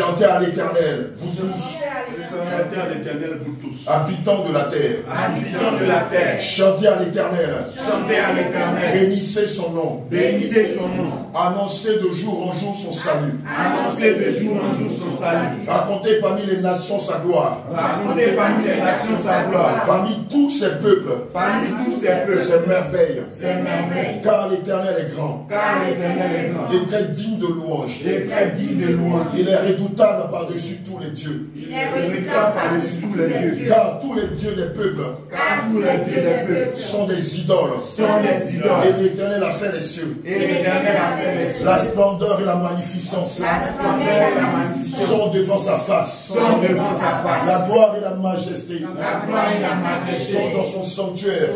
Chantez à l'Éternel, vous tous. Habitants de la terre. Habitants de la terre. Chantez à l'Éternel. Chantez à l'Éternel. Bénissez son nom. Bénissez son nom. Annoncez de jour en jour son salut. Annoncez de jour en jour son salut. Racontez parmi les nations sa gloire. Racontez parmi les nations sa gloire. Parmi tous ces peuples. Parmi tous ces peuples. Ses merveilles. Ses merveilles. Car l'Éternel est grand. Car l'Éternel est grand. Il est très digne de louange. Il est très digne de louange. Il est redoutable par-dessus tous les dieux. Il est redoutable par-dessus tous les dieux. Car tous les dieux des peuples. Car tous les dieux des peuples sont des idoles. Sont des idoles. Et l'Éternel a fait les cieux. Et l'Éternel a fait les cieux. La splendeur et la magnificence sont devant sa face. Sont devant sa face. La gloire et la majesté sont dans son sanctuaire.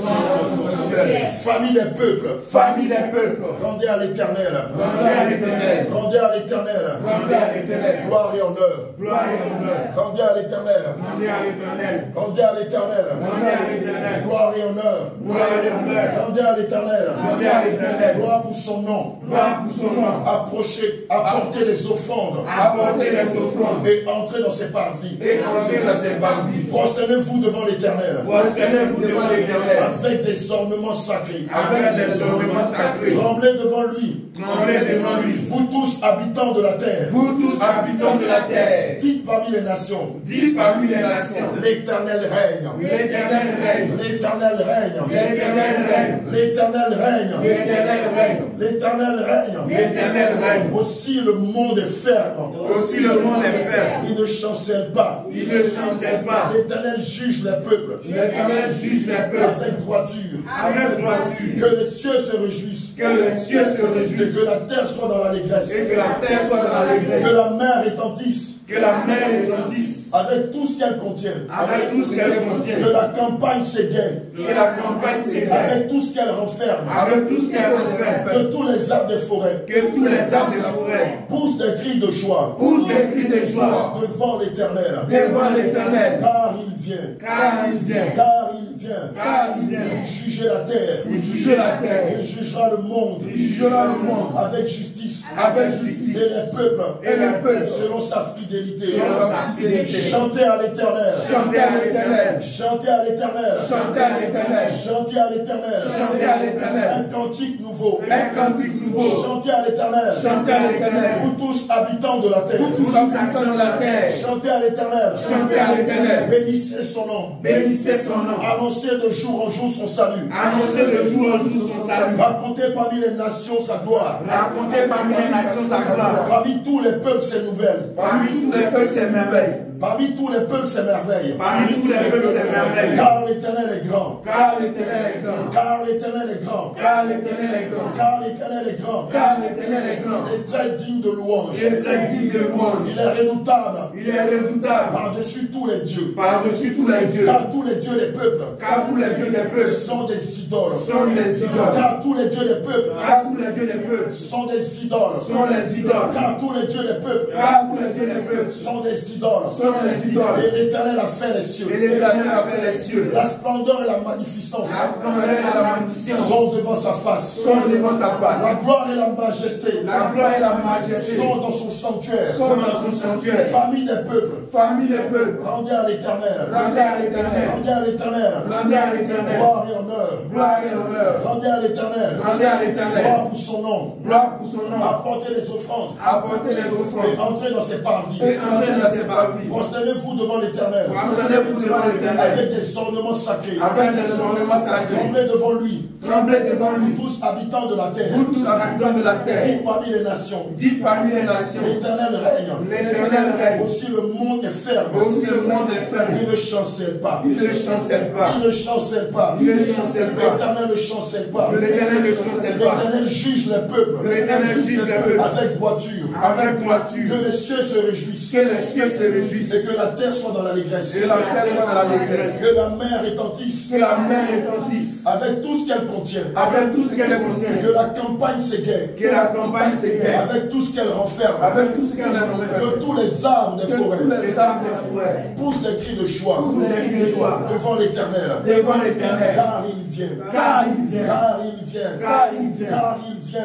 Famille des peuples. Famille des peuples. Rendez à l'Éternel. Rendez à l'Éternel. Rendez à l'Éternel. Rendez à l'Éternel. Gloire et honneur. Gloire et honneur. Rendez à l'Éternel. Rendez à l'Éternel. Rendez à l'Éternel. Rendez à l'Éternel. Gloire et honneur. Gloire et honneur. Rendez à l'Éternel. Rendez à l'Éternel. Gloire pour son nom. Gloire pour son nom. Approchez, apportez les offrandes. Apportez les offrandes. Et entrez dans ses parvis. Et entrez dans ses parvis. Prosternez-vous devant l'Éternel. Prosternez-vous devant l'Éternel. Avec des ornements sacrés. Avec des ornements sacrés. Tremblez devant lui. Tremblez devant lui. Vous tous habitants de la terre. Vous tous habitants de la terre. Dites parmi les nations. Dites parmi les nations. L'Éternel règne. L'Éternel règne. L'Éternel règne. L'Éternel règne. L'Éternel règne. L'Éternel règne. L'Éternel règne. L'Éternel règne. Aussi le monde est ferme. Aussi le monde est ferme. Il ne chancelle pas. Il ne chancelle pas. L'Éternel juge les peuples. L'Éternel juge les peuples. Avec droiture. Avec droiture. Que les cieux se réjouissent. Que les cieux se réjouissent. Et que la terre soit dans l'allégresse. Et que la terre soit dans l'allégresse. Que la mer retentisse. Que la mer retentisse. Avec tout ce qu'elle contient. Avec tout ce qu'elle contient. Que la campagne s'égaye. Que la campagne s'égaye. Avec tout ce qu'elle renferme. Avec tout ce qu'elle renferme. Que tous les arbres des forêts. Que tous les arbres de la forêt. Poussent des cris de joie. Poussent des cris de joie. Devant l'Éternel. Devant l'Éternel. Car il vient. Car il vient. Car il vient. Car il vient. Juger la terre. Il jugera la terre. Il jugera le monde. Il jugera le monde. Avec justice. Avec justice. Et les peuples. Et les peuples. Selon sa fidélité. Selon sa fidélité. Chantez à l'Éternel. Chantez à l'Éternel. Chantez à l'Éternel. Chantez à l'Éternel. Chantez à l'Éternel. Chantez à l'Éternel. Un cantique nouveau. Un cantique nouveau. Chantez à l'Éternel. Chantez à l'Éternel. Vous tous habitants de la terre. Vous tous habitants de la terre. Chantez à l'Éternel. Chantez à l'Éternel. Bénissez son nom. Bénissez son nom. Annoncez de jour en jour son salut. Annoncez de jour en jour son salut. Racontez parmi les nations sa gloire. Racontez parmi les nations sa gloire. Parmi tous les peuples ses nouvelles. Parmi tous les peuples ses merveilles. Parmi tous les peuples ses merveilles. Parmi tous les peuples ses merveilles. Car l'Éternel est grand. Car l'Éternel est grand. Car l'Éternel est grand. Car l'Éternel est grand. Car l'Éternel est grand. Car l'Éternel est grand. Il est très digne de louange. Il est très digne de louange. Il est redoutable. Il est redoutable. Par-dessus tous les dieux. Par-dessus tous les dieux. Car tous les dieux des peuples. Car tous les dieux des peuples sont des idoles. Sont des idoles. Car tous les dieux des peuples. Car tous les dieux des peuples sont des idoles. Sont les idoles. Car tous les dieux des peuples. Car tous les dieux des peuples sont des idoles. Sont des idoles. Et l'Éternel a fait les cieux. Et l'Éternel a fait les cieux. La splendeur et la magnificence. La splendeur et la magnificence sont devant sa face. Sont devant sa face. La gloire et la majesté. La gloire et la majesté sont dans son sanctuaire. Sont dans son sanctuaire. Famille des peuples. Famille des peuples. Rendez à l'Éternel. Rendez à l'Éternel. Rendez à l'Éternel. Rendez à l'Éternel. Gloire et honneur. Gloire et honneur. Rendez à l'Éternel. Rendez à l'Éternel. Gloire pour son nom. Gloire pour son nom. Apportez les offrandes. Apportez les offrandes. Et entrez dans ses parvis. Et entrez dans ses parvis. Prosternez-vous devant l'Éternel. Prosternez-vous devant l'Éternel. Avec des ornements sacrés. Avec des ornements sacrés. Tremblez devant lui. Tremblez devant lui. Tous habitants de la terre. Vous tous habitants de la terre. Dites parmi les nations. Dites parmi les nations. L'Éternel règne. L'Éternel règne. Aussi le monde est ferme. Aussi le monde est ferme. Il ne chancelle pas. Il ne chancelle pas. Il ne chancelle pas. Il ne chancelle pas. L'Éternel ne chancelle pas. L'Éternel ne chancelle pas. L'Éternel juge les peuples. L'Éternel juge les peuples. Avec droiture. Avec droiture. Que les cieux se réjouissent. Que les cieux se réjouissent. Et que la terre soit dans l'allégresse. Et la terre soit dans l'allégresse. Que la mer retentisse. Que la mer retentisse. Avec tout ce qu'elle contient. Avec tout ce qu'elle contient. Que la campagne s'égaye. Que la campagne s'égaye. Avec tout ce qu'elle renferme. Avec tout ce qu'elle renferme. Que tous les arbres des forêts. Tous les arbres des forêts poussent des cris de joie. Poussent des cris de joie. Devant l'Éternel. Devant l'Éternel. Car il vient. Car il vient. Car il vient. Car il vient. Car il viens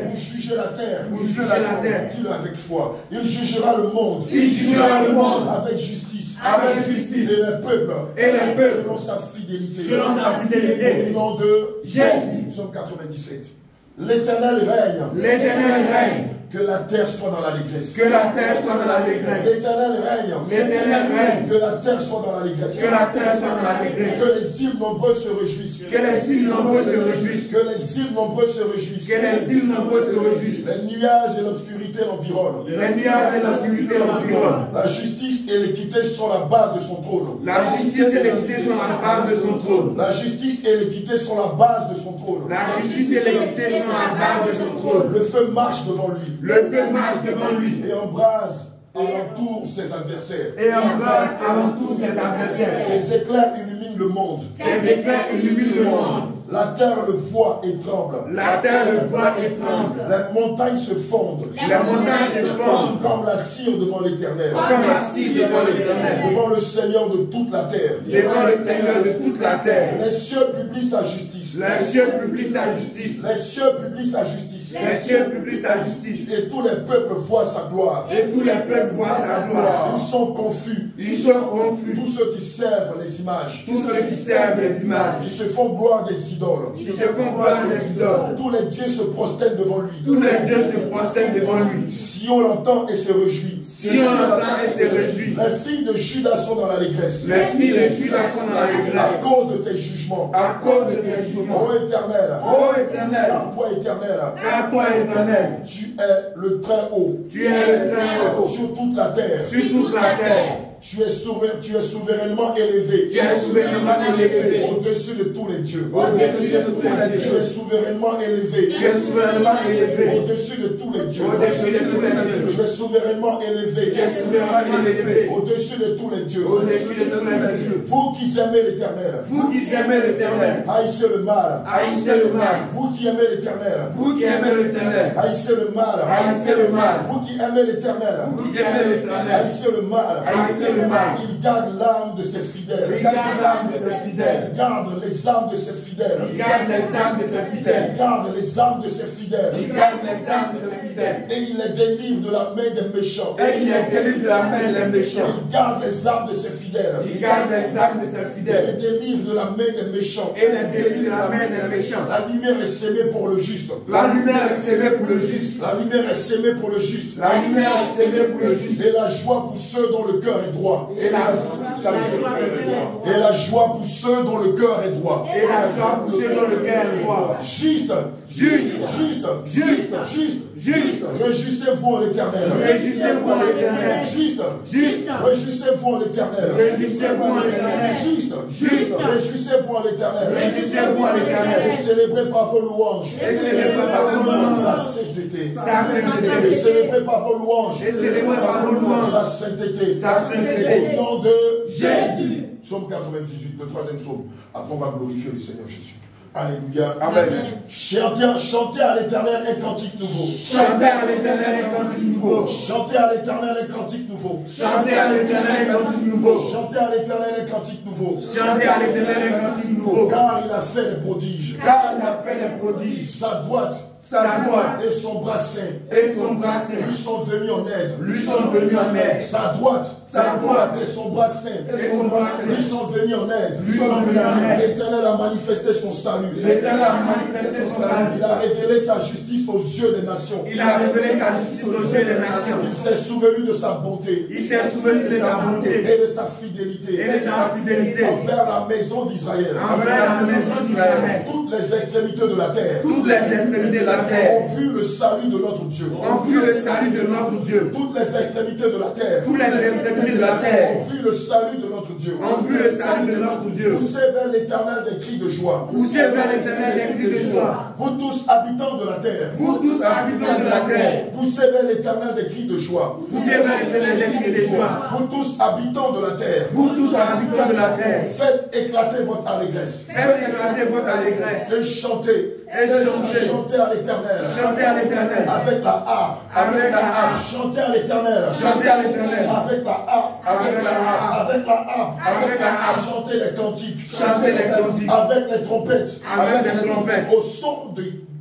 pour juger la terre. Dis-le avec foi. Il jugera le monde. Avec justice. Et les peuples. Selon sa fidélité. Au nom de Jésus. Psaume 97. L'Éternel règne. Que la terre soit dans l'allégresse. L'Éternel règne. Que la terre soit dans l'allégresse. Que les îles nombreuses se réjouissent. Que les îles nombreuses se réjouissent. Les nuages et l'obscurité l'environnent. La justice et l'équité sont la base de son trône. La justice et l'équité sont la base de son trône. Le feu marche devant lui. Et embrase alentour ses adversaires. Ses éclairs illuminent le monde. La terre le voit et tremble. Les montagnes se fondent. Comme la cire devant l'Éternel. Devant le Seigneur de toute la terre. Les cieux publient sa justice. Et tous les peuples voient sa gloire. Ils sont confus. Tous ceux qui servent les images. Ils se font gloire des idoles. Tous les dieux se prosternent devant lui. Si on l'entend et se réjouit. Les filles de Juda sont dans l'allégresse. À cause de tes jugements. Ô Éternel. Car toi, Éternel. Tu es le très haut. Sur toute la terre. Tu es souverainement élevé. Au-dessus de tous les dieux. Tu es souverainement élevé. Au-dessus de tous les dieux. Tu es souverainement élevé. Au-dessus de tous les dieux. Vous qui aimez l'Éternel. Haïssez le mal. Vous qui aimez l'Éternel. Haïssez le mal. Vous qui aimez l'Éternel. Haïssez le mal. Il garde l'âme de ses fidèles. Il garde les âmes de ses fidèles. Et il les délivre de la main des méchants. Il garde les âmes de ses fidèles. Il les délivre de la main des méchants. La lumière est sémée pour le juste. Et la joie pour ceux dont le cœur est droit. Juste. Réjouissez-vous en l'Éternel. Juste. Réjouissez-vous en l'Éternel. Réjouissez-vous en l'Éternel. Et célébrez par vos louanges sa sainteté. Et célébrez par vos louanges sa sainteté. Au nom de Jésus. Psaume 98, le troisième psaume. Après, on va glorifier le Seigneur Jésus. Alléluia. Amen. Chantez à l'Éternel un cantique nouveau. Chantez à l'Éternel un cantique nouveau. Car il a fait des prodiges. Sa droite et son bras saint lui sont venus en aide. Sa droite et son bras saint lui sont venus en aide. L'Éternel a manifesté son salut. Il a révélé sa justice aux yeux des nations. Il s'est souvenu de sa bonté et de sa fidélité envers la maison d'Israël. Toutes les extrémités de la terre ont vu le salut de notre Dieu. Toutes les extrémités de la terre ont vu le salut de notre Dieu. Poussez vers l'Éternel des cris de joie. Vous tous habitants de la terre. Poussez vers l'Éternel des cris de joie. Vous tous habitants de la terre. Faites éclater votre allégresse. Et chantez. Chantez à l'Éternel. Avec la harpe. Chantez à l'Éternel. Avec la harpe. Chantez les cantiques. Avec les trompettes. Au son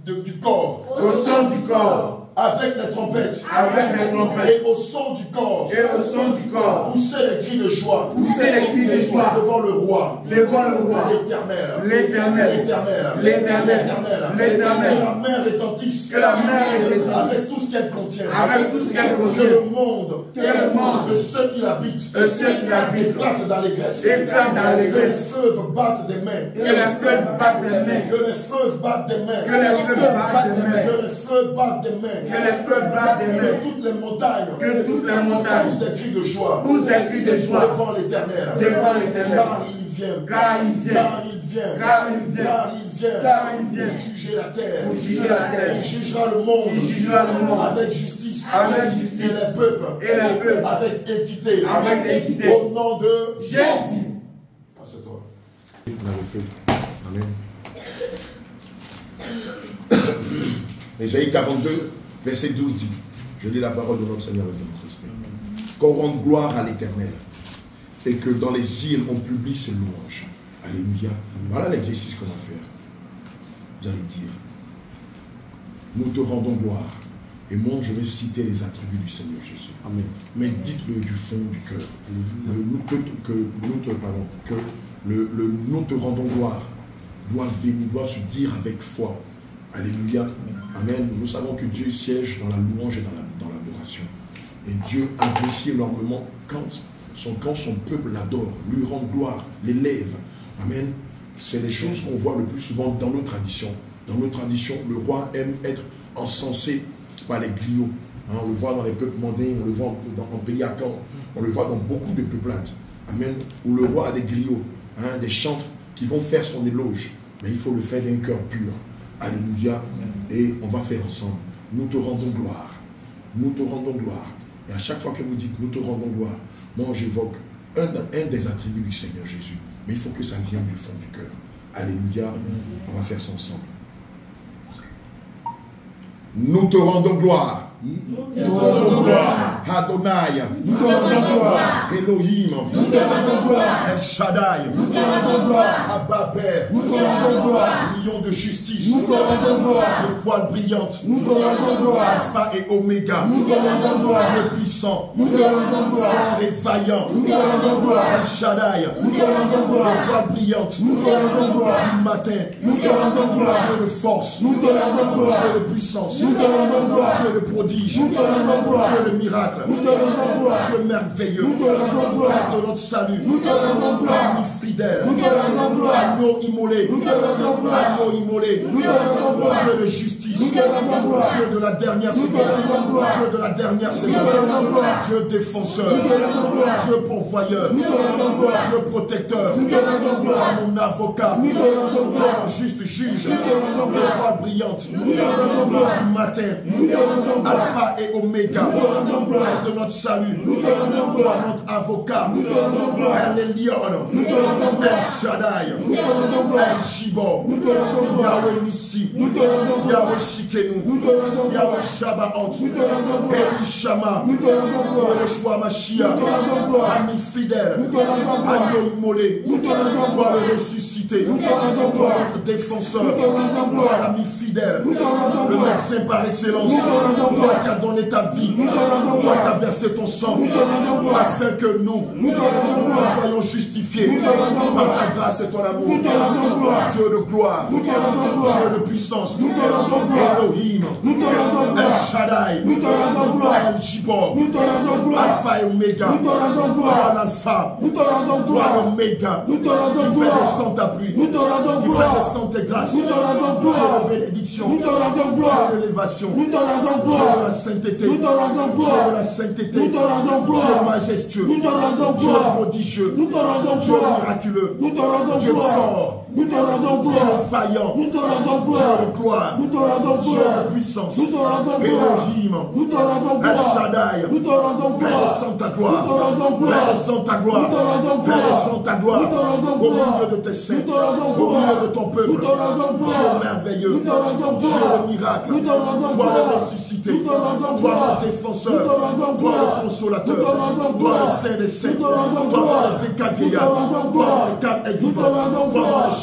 du corps. Au son du corps. Avec les trompettes. Avec les trompettes. Et au son du corps. Et au son du corps. Poussez les cris de joie. Poussez les cris de joie. Devant le roi. Devant le roi. L'Éternel. L'Éternel. L'Éternel. L'Éternel. Que L'Éternel. la mer retentisse. Que la mer retentisse. Avec tout ce qu'elle contient. Avec tout ce qu'elle contient. Que le monde. Que le monde. De ceux qui l'habitent. De ceux qui l'habitent. Éclate d'allégresse. Éclate d'allégresse. Que les fleuves battent des mains. Que les fleuves battent des mains. Que les fleuves battent des mains. Que les fleuves battent des mains. Que les fleuves battent des mains. Que les fleuves battent des mains. Que toutes les montagnes. Que toutes les montagnes. Poussent des cris de joie. Poussent des cris de joie. Devant l'Éternel. Devant l'Éternel. Car il vient. Car il vient. Car il vient. Car il vient. Car il vient. Car il vient. Pour juger la terre. Pour juger la terre. Il jugera le monde. Il jugera le monde. Avec justice. Avec justice. Et les peuples. Et les peuples. Avec équité. Avec équité. Au nom de Jésus. Passe-toi. On a le feu. Amen. Ésaïe 42, verset 12 dit, je lis la parole de notre Seigneur et de notre Christ. Qu'on rende gloire à l'Éternel et que dans les îles on publie ses louanges. Alléluia. Voilà l'exercice qu'on va faire. Vous allez dire, nous te rendons gloire. Et moi, je vais citer les attributs du Seigneur Jésus. Amen. Mais dites-le du fond du cœur. Nous te rendons gloire doit venir, doit se dire avec foi. Alléluia. Amen. Nous savons que Dieu siège dans la louange et dans l'adoration. Et Dieu apprécie énormément quand son peuple l'adore, lui rend gloire, l'élève. Amen. C'est les choses qu'on voit le plus souvent dans nos traditions. Dans nos traditions, le roi aime être encensé par les griots. Hein, on le voit dans les peuples mondains, on le voit en pays à Caen, on le voit dans beaucoup de peuplades. Amen. Où le roi a des griots, hein, des chantres qui vont faire son éloge. Mais il faut le faire d'un cœur pur. Alléluia. Et on va faire ensemble. Nous te rendons gloire. Nous te rendons gloire. Et à chaque fois que vous dites nous te rendons gloire, moi j'évoque un des attributs du Seigneur Jésus. Mais il faut que ça vienne du fond du cœur. Alléluia. On va faire ça ensemble. Nous te rendons gloire. Nous te rendons gloire. Adonai. Nous te rendons gloire. Elohim. Nous te rendons gloire. El Shaddai. Nous te rendons gloire. Abba Père. Nous te rendons gloire. Lion de justice. Nous te rendons gloire. Étoile brillante. Nous te rendons gloire. Alpha et Oméga. Nous te rendons gloire. Dieu puissant. Nous te rendons gloire. Fort et vaillant. Nous te rendons gloire. El Shaddai. Nous te rendons gloire. Étoile brillante. Nous te rendons gloire. Du matin. Nous te rendons gloire. Dieu de force. Nous te rendons gloire. Dieu de puissance. Nous te rendons gloire. Dieu de prodige. Nous te rendons gloire. Dieu de miracle. Nous te rendons gloire. Dieu merveilleux. Nous te rendons gloire. Reste de notre salut. Nous te rendons gloire. Ami fidèle. Nous te rendons gloire. Agneau immolé. Nous te rendons gloire. Agneau immolé. Nous te rendons gloire. Dieu de justice. Nous te rendons gloire. Dieu de la dernière Nous te seconde. rendons gloire. Dieu de la dernière Nous te seconde. rendons gloire. Dieu défenseur. Nous te rendons gloire. Dieu pourvoyeur. Nous te rendons gloire. Dieu protecteur. Nous te rendons gloire. Mon avocat. Nous te rendons gloire. Mon juste juge. Nous te rendons gloire. Étoile brillante. Nous te rendons gloire. Du matin. Nous te rendons gloire. Alpha et Oméga. Nous te rendons gloire. Reste de notre salut. Nous te rendons gloire. Toi, notre avocat. Nous te rendons gloire. El Elyon. Nous te rendons gloire. El Shaddai. Nous te rendons gloire. El Shibor. Nous te rendons gloire. Yahweh Nissi. Nous te rendons gloire. Yahweh Shikenu. Nous te rendons gloire. Yahweh Shabbat. Nous te rendons gloire. Eli Shama. Nous te rendons gloire. Yeshua Mashiach. Nous te rendons gloire. Ami fidèle. Nous te rendons gloire. Agneau immolé. Nous te rendons Toi gloire. le ressuscité. Nous te rendons Toi gloire. notre défenseur. Nous te rendons Toi gloire. l'ami fidèle. Nous te rendons Le gloire. médecin par excellence. Nous te rendons Toi gloire. qui as donné ta vie. Nous te rendons Toi gloire. qui as versé ton sang. Nous te rendons gloire. Afin que nous Nous te rendons gloire. soyons justifiés Nous te rendons par gloire. ta grâce et ton amour. Nous te rendons gloire. Dieu de gloire. Nous te rendons gloire. Dieu de puissance. Nous te rendons gloire. Elohim. Nous te rendons El gloire. Shaddai. Nous te rendons gloire. El Jibor. Nous te rendons gloire. Alpha et Oméga. Nous te rendons Toi gloire. l'alpha. Nous te rendons Toi gloire. l'oméga. Nous te rendons Qui fait gloire. descendre ta pluie. Nous te rendons Qui fait gloire. descendre tes grâces. Nous te rendons Dieu gloire. de bénédiction. Nous te rendons gloire. Dieu d'élévation. Nous te rendons Dieu gloire. de la sainteté. Nous te rendons Dieu gloire. de la sainteté. Nous te rendons gloire. Dieu majestueux. Nous te rendons Dieu gloire. prodigieux. Nous te rendons Dieu gloire. miraculeux. Nous te rendons Dieu gloire. fort. Nous te rendons Dieu gloire. vaillant. Nous te rendons Dieu gloire. de gloire. Nous te rendons Dieu gloire. de puissance. Nous te rendons gloire. Elohim. Nous te rendons El gloire. Shaddai. Nous te rendons Fais gloire. descendre ta Nous te gloire. rendons gloire. Fais descendre ta gloire. Nous te rendons Fais gloire. descendre ta gloire. Nous te rendons Au gloire. milieu de tes saints. Nous te rendons Au gloire. milieu de ton peuple. Nous te rendons gloire. Dieu merveilleux. Nous te rendons Dieu gloire. le miracle. Nous te rendons Toi gloire. le ressuscité. Nous te rendons Toi gloire. le défenseur. Nous te rendons Toi gloire. le consolateur. Nous te rendons Toi le gloire. saint des saints. Nous te rendons Toi gloire. le 24 Nous te vieillards. rendons Toi gloire. le 4 être Nous te vivant. rendons Toi gloire. le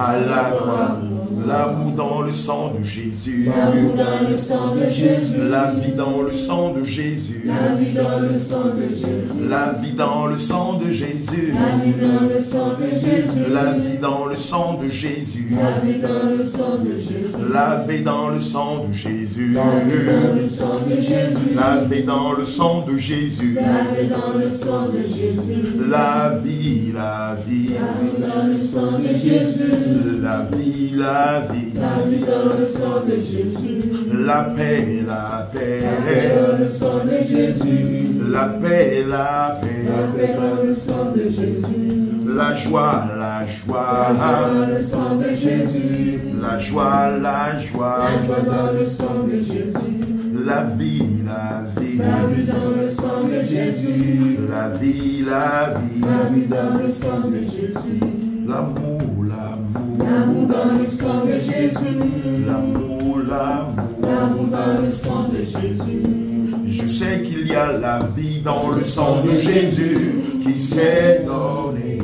à la croix. L'amour dans le sang de Jésus. L'amour dans le sang de Jésus. La vie dans le sang de Jésus. La vie dans le sang de Jésus. La vie dans le sang de Jésus. La vie dans le sang de Jésus. La vie dans le sang de Jésus. La vie dans le sang de Jésus. Lavé dans le sang de Jésus. Lavé dans le sang de Jésus. Lavé dans le sang de Jésus. Lavé dans le sang de Jésus. La vie, la vie. Lavé dans le sang de Jésus. La vie, la vie. Lavé dans le sang de Jésus. La paix, la paix. Lavé dans le sang de Jésus. La paix, la paix. Lavé dans le sang de Jésus. La joie, la joie. La joie dans le sang de Jésus. La joie, la joie. La joie dans le sang de Jésus. La vie, la vie. La vie dans le sang de Jésus. La vie, la vie. La vie dans le sang de Jésus. L'amour, l'amour. L'amour dans le sang de Jésus. L'amour, l'amour. L'amour dans le sang de Jésus. Je sais qu'il y a la vie dans le sang de Jésus qui s'est donné.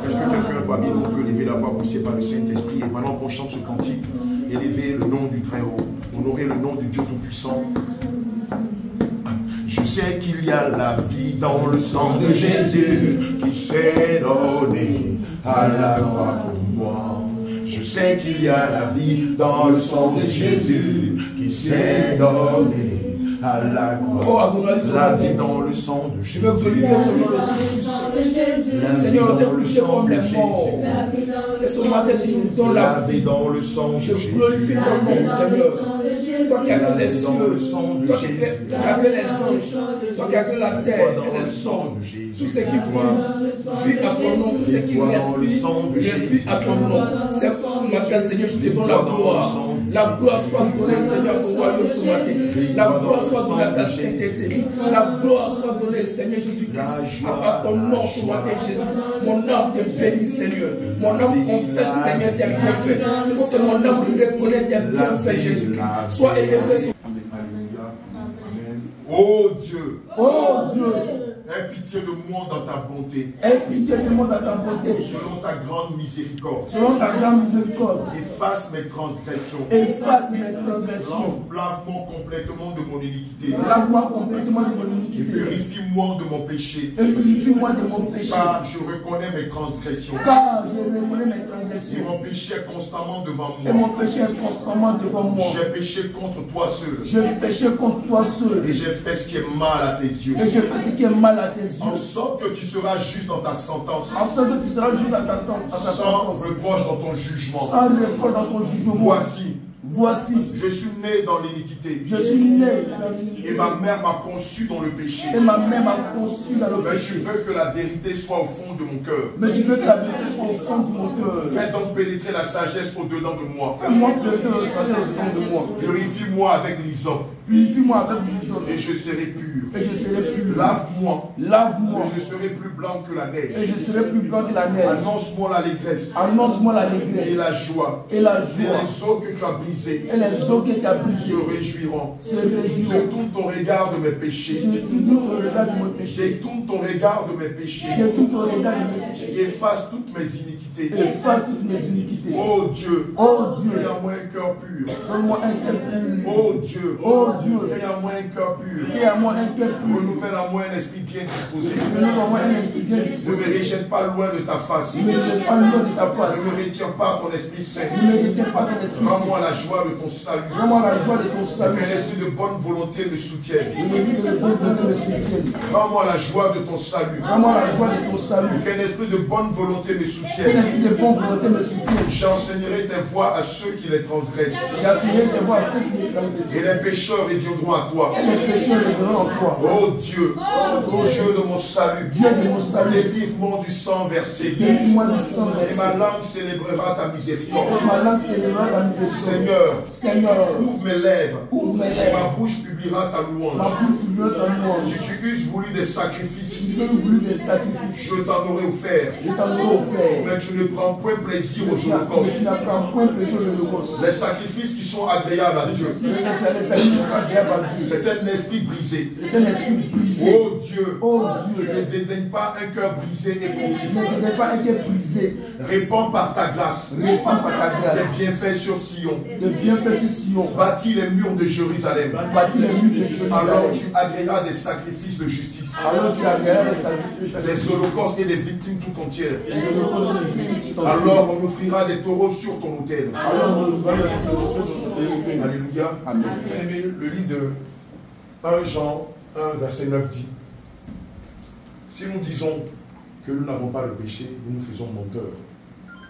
Est-ce que quelqu'un parmi nous peut lever la voix poussée par le Saint-Esprit et pendant qu'on chante ce cantique, élever le nom du Très-Haut, honorer le nom du Dieu Tout-Puissant? Je sais qu'il y a la vie dans le sang de Jésus qui s'est donné à la croix pour moi. Je sais qu'il y a la vie dans le sang de Jésus qui s'est donné à la croix. La vie dans le sang de Jésus. Seigneur, t'es touché comme les morts. Et ce matin, tu nous donnes la vie. Dans le sang de Jésus. Je glorifie ton nom, Seigneur. Toi qui as créé les cieux, toi qui as créé les anges, toi qui as créé la terre et les hommes, tout ce qui vit à ton nom, tout ce qui respire à ton nom. C'est pour ce matin, Seigneur, je te donne la gloire. La gloire soit donnée, Seigneur, au royaume ce matin. La gloire soit donnée à ta sainteté. La gloire soit donnée, Seigneur Jésus-Christ. À ton nom ce matin, Jésus. Mon âme te bénit, Seigneur. Mon âme confesse, Seigneur, tes bienfaits. Il faut que mon âme reconnaisse tes bienfaits, Jésus-Christ. Sois élevé. Alléluia. Amen. Oh Dieu. Oh Dieu. Aie pitié de moi dans ta bonté. Aie pitié de moi dans ta bonté. Selon ta grande miséricorde. Selon ta grande miséricorde. Efface mes transgressions. Efface mes transgressions. Lave-moi complètement de mon iniquité. Lave-moi complètement de mon iniquité. Et purifie-moi de mon péché. Et purifie-moi de mon péché. Car je reconnais mes transgressions. Car je reconnais mes transgressions. Et mon péché est constamment devant moi. Et mon péché est constamment devant moi. J'ai péché contre toi seul. J'ai péché contre toi seul. Et j'ai fait ce qui est mal à tes yeux. Et j'ai fait ce qui est mal à tes yeux. En sorte que tu seras juste dans ta sentence. En sorte que tu seras juste dans ta sentence. Sans reproche dans ton jugement. Sans reproche dans ton jugement. Voici, je suis né dans l'iniquité. Je suis né dans l'iniquité. Et ma mère m'a conçu dans le péché. Et ma mère m'a conçu dans le péché. Mais tu veux que la vérité soit au fond de mon cœur. Mais tu veux que la vérité soit au fond de mon cœur. Fais donc pénétrer la sagesse au-dedans de moi. Fais-moi pénétrer la sagesse au-dedans de moi. Purifie-moi avec l'hysope. Purifie-moi avec l'hysope. Et je serai pur. Et je serai pur. Lave-moi. Lave-moi. Et je serai plus blanc que la neige. Et je serai plus blanc que la neige. Annonce-moi l'allégresse. Annonce-moi l'allégresse. Et la joie. Et la Et joie. les eaux que tu as brisées. Et les eaux que tu as brisées. Se réjouiront. Se réjouiront. Détourne ton regard de mes péchés. Détourne ton regard de mes péchés. Détourne ton regard de mes péchés. Détourne ton regard de mes péchés. Et efface toutes mes iniquités. Efface toutes mes iniquités. Oh Dieu. Oh Dieu. Crée en moi un cœur pur. Donne-moi un cœur pur. Oh Dieu. Oh Dieu. Crée en moi un cœur pur. Crée en moi un cœur pur. Renouvelle en moi un esprit bien disposé. Renouvelle en moi un esprit bien Ne disposé. me rejette pas loin de ta face. Ne me rejette pas loin de ta face. Ne me retire pas ton esprit saint. Ne me retire pas ton esprit. Rends-moi la joie de ton salut. Rends-moi la joie de ton salut. Que l'esprit de bonne volonté me soutienne. Que l'esprit de bonne volonté me soutienne. Rends-moi la joie de ton salut. Rends-moi la joie de ton salut. Qu'un esprit de bonne volonté me Que soutienne. l'esprit de bonne volonté me soutienne. J'enseignerai tes voies à ceux qui les transgressent. J'enseignerai tes voies à ceux qui les transgressent. Et les pécheurs reviendront à toi. Et les pécheurs reviendront en toi. Oh Dieu, oh Dieu de mon salut, Dieu de mon salut. délivre-moi du sang versé. Délivre-moi du sang Et versé. ma langue célébrera ta miséricorde. Et ma langue célébrera ta miséricorde. Seigneur, Seigneur, ouvre mes lèvres. Ma bouche publiera ta louange. Si tu eusses voulu des sacrifices, je t'en aurais offert. Mais tu ne prends point plaisir aux holocaustes. Les sacrifices qui sont agréables à Dieu. C'est un esprit brisé. Oh Dieu, tu ne dédaignes pas un cœur brisé et contrit. Répands par ta grâce tes bienfaits sur Sion. Bâtis les murs de Jérusalem. Alors tu agréeras des sacrifices de justice. Des holocaustes et des victimes tout entières. Alors on offrira des taureaux sur ton autel. Alléluia. Le livre de 1 Jean 1 verset 9 dit: si nous disons que nous n'avons pas le péché, nous nous faisons menteurs.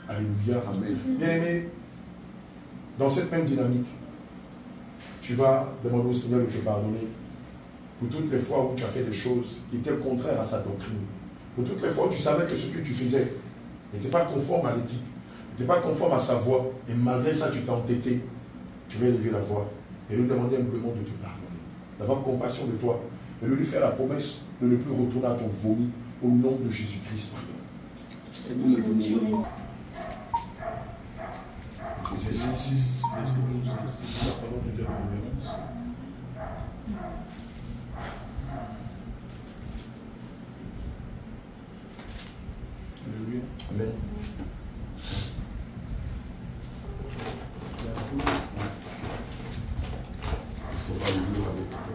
Alléluia. Amen. Bien-aimé, dans cette même dynamique, tu vas demander au Seigneur de te pardonner pour toutes les fois où tu as fait des choses qui étaient contraires à sa doctrine. Pour toutes les fois où tu savais que ce que tu faisais n'était pas conforme à l'éthique, n'était pas conforme à sa voix, et malgré ça tu t'es entêté. Tu vas élever la voix et lui demander simplement de te pardonner, d'avoir compassion de toi et de lui faire la promesse de ne plus retourner à ton vomi au nom de Jésus-Christ. Seigneur, Éphésiens 6, est-ce que vous avez la parole de Dieu en révérence? Alléluia. Amen.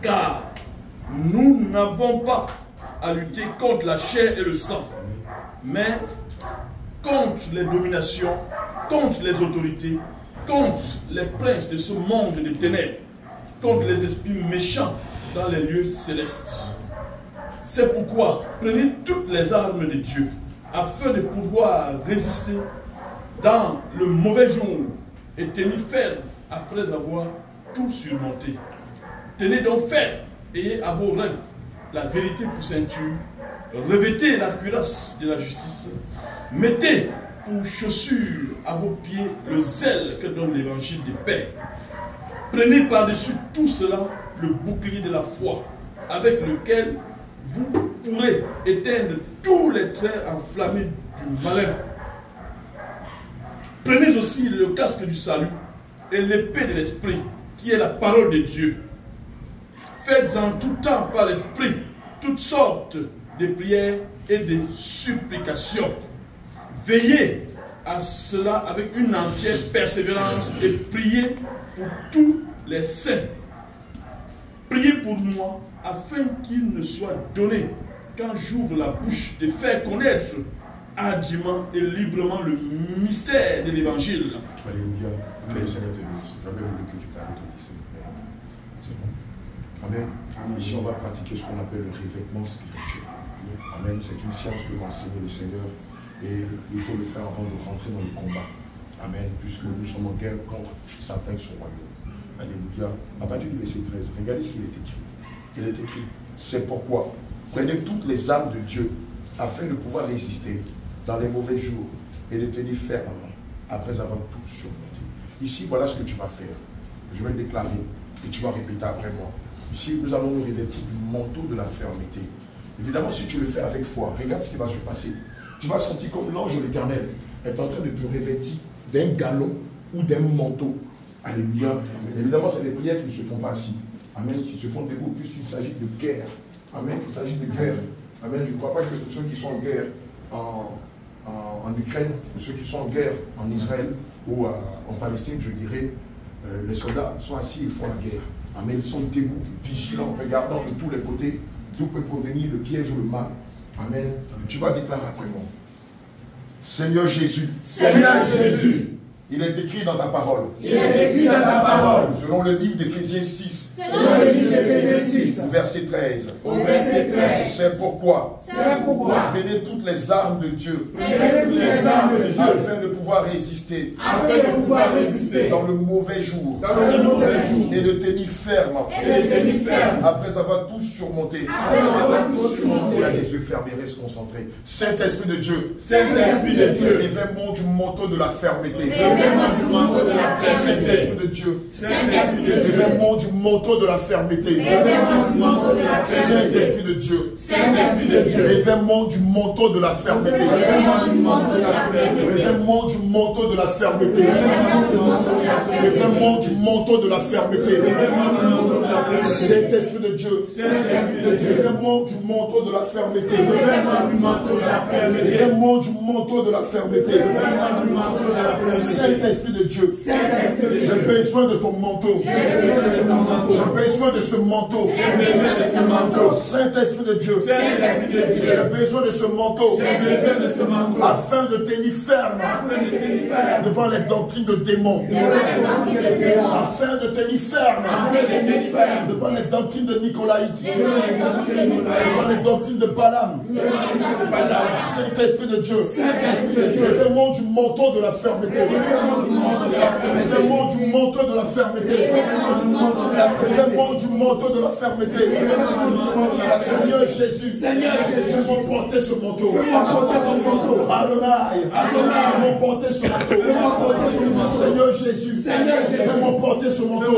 Car nous n'avons pas à lutter contre la chair et le sang, mais contre les dominations, contre les autorités, contre les princes de ce monde de ténèbres, contre les esprits méchants dans les lieux célestes. C'est pourquoi prenez toutes les armes de Dieu afin de pouvoir résister dans le mauvais jour et tenir ferme après avoir tout surmonté. Tenez donc ferme, ayez à vos reins la vérité pour ceinture, revêtez la cuirasse de la justice, mettez pour chaussure à vos pieds le zèle que donne l'évangile de paix. Prenez par-dessus tout cela le bouclier de la foi, avec lequel vous pourrez éteindre tous les traits enflammés du malin. Prenez aussi le casque du salut et l'épée de l'esprit, qui est la parole de Dieu. Faites en tout temps par l'esprit toutes sortes de prières et de supplications. Veillez à cela avec une entière persévérance et priez pour tous les saints. Priez pour moi afin qu'il ne soit donné, quand j'ouvre la bouche, de faire connaître hardiment et librement le mystère de l'évangile. Alléluia. Que le Seigneur te bénisse. J'avais voulu que tu t'arrêtes aussi. C'est bon. Amen. Ici, on va pratiquer ce qu'on appelle le revêtement spirituel. Amen. C'est une science que m'a enseigné le Seigneur et il faut le faire avant de rentrer dans le combat. Amen. Puisque nous sommes en guerre contre Satan et son royaume. Alléluia. À partir du verset 13, regardez ce qu'il est écrit. Il est écrit: c'est pourquoi prenez toutes les armes de Dieu afin de pouvoir résister dans les mauvais jours et de tenir ferme après avoir tout surmonté. Ici, voilà ce que tu vas faire. Je vais déclarer et tu vas répéter après moi. Ici, nous allons nous revêtir du manteau de la fermeté. Évidemment, si tu le fais avec foi, regarde ce qui va se passer. Tu vas sentir comme l'ange de l'Éternel est en train de te revêtir d'un galon ou d'un manteau. Alléluia. Évidemment, c'est des prières qui ne se font pas assis. Amen. Qui se font debout puisqu'il s'agit de guerre. Amen. Il s'agit de guerre. Amen. Je ne crois pas que ceux qui sont en guerre en Ukraine, ou ceux qui sont en guerre en Israël ou en Palestine, je dirais, les soldats sont assis, ils font la guerre. Amen. Ils sont debout, vigilants, regardant de tous les côtés d'où peut provenir le piège ou le mal. Amen. Tu vas déclarer après moi. Seigneur Jésus. Seigneur Jésus. Il est écrit dans ta parole. Il est écrit dans ta parole. Selon le livre d'Éphésiens 6. Selon le livre d'Éphésiens 6. Verset 13. Au verset 13. C'est pourquoi. C'est pourquoi. Prenez toutes les armes de Dieu. Prenez toutes les armes de Dieu. Afin de pouvoir résister. Afin de pouvoir résister. Dans le mauvais jour. Dans le mauvais jour. Et de tenir ferme. Et de tenir ferme. Après avoir tout surmonté. Après avoir tout surmonté. Il a les yeux fermés, reste concentré. Saint-Esprit de Dieu. Saint-Esprit de Dieu. Éveille-moi du manteau de la fermeté. Éveille-moi du manteau de la fermeté. Saint-Esprit de Dieu, revêt-moi du manteau de la fermeté. Saint-Esprit de Dieu, revêt-moi du manteau de la fermeté. Revêt-moi du manteau de la fermeté. Revêt-moi du manteau de la fermeté. Saint-Esprit de Dieu, revêt-moi du manteau de la fermeté. Revêt-moi du manteau de la fermeté. Saint-Esprit de Dieu, j'ai besoin de ton manteau. J'ai besoin de ce manteau. Saint-Esprit de Dieu, j'ai besoin de ce manteau afin de tenir ferme devant les doctrines de démons. Afin de tenir ferme devant les doctrines de Nicolaïte, devant les doctrines de Balaam. Saint-Esprit de Dieu, fais-moi du manteau de la fermeté. Fais-moi du manteau de la fermeté. Fais-moi du manteau de la fermeté. Seigneur Jésus, fais-moi porter ce manteau. Adonai, fais-moi porter ce manteau. Seigneur Jésus, fais-moi porter ce manteau.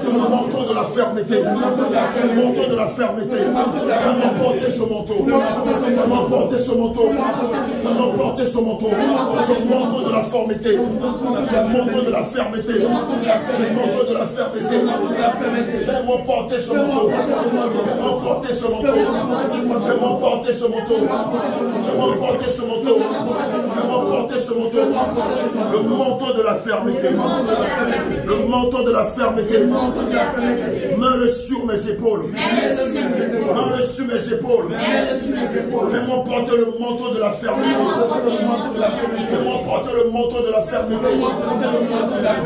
Ce manteau de la fermeté. Ce manteau de la fermeté. Fais-moi porter ce manteau. Fais-moi porter ce manteau. Fais-moi porter ce manteau. Ce manteau de la fermeté. Ce manteau de la fermeté. Ce manteau de la fermeté. Fais-moi porter ce manteau. Fais-moi porter ce manteau. Fais-moi porter ce manteau. Fais-moi porter ce manteau. Fais-moi porter ce manteau. Le manteau de la fermeté. Le manteau de la fermeté. Mets-le sur mes épaules. Mets-le sur mes épaules. Fais-moi porter le manteau de la fermeté. Fais-moi porter le manteau de la fermeté.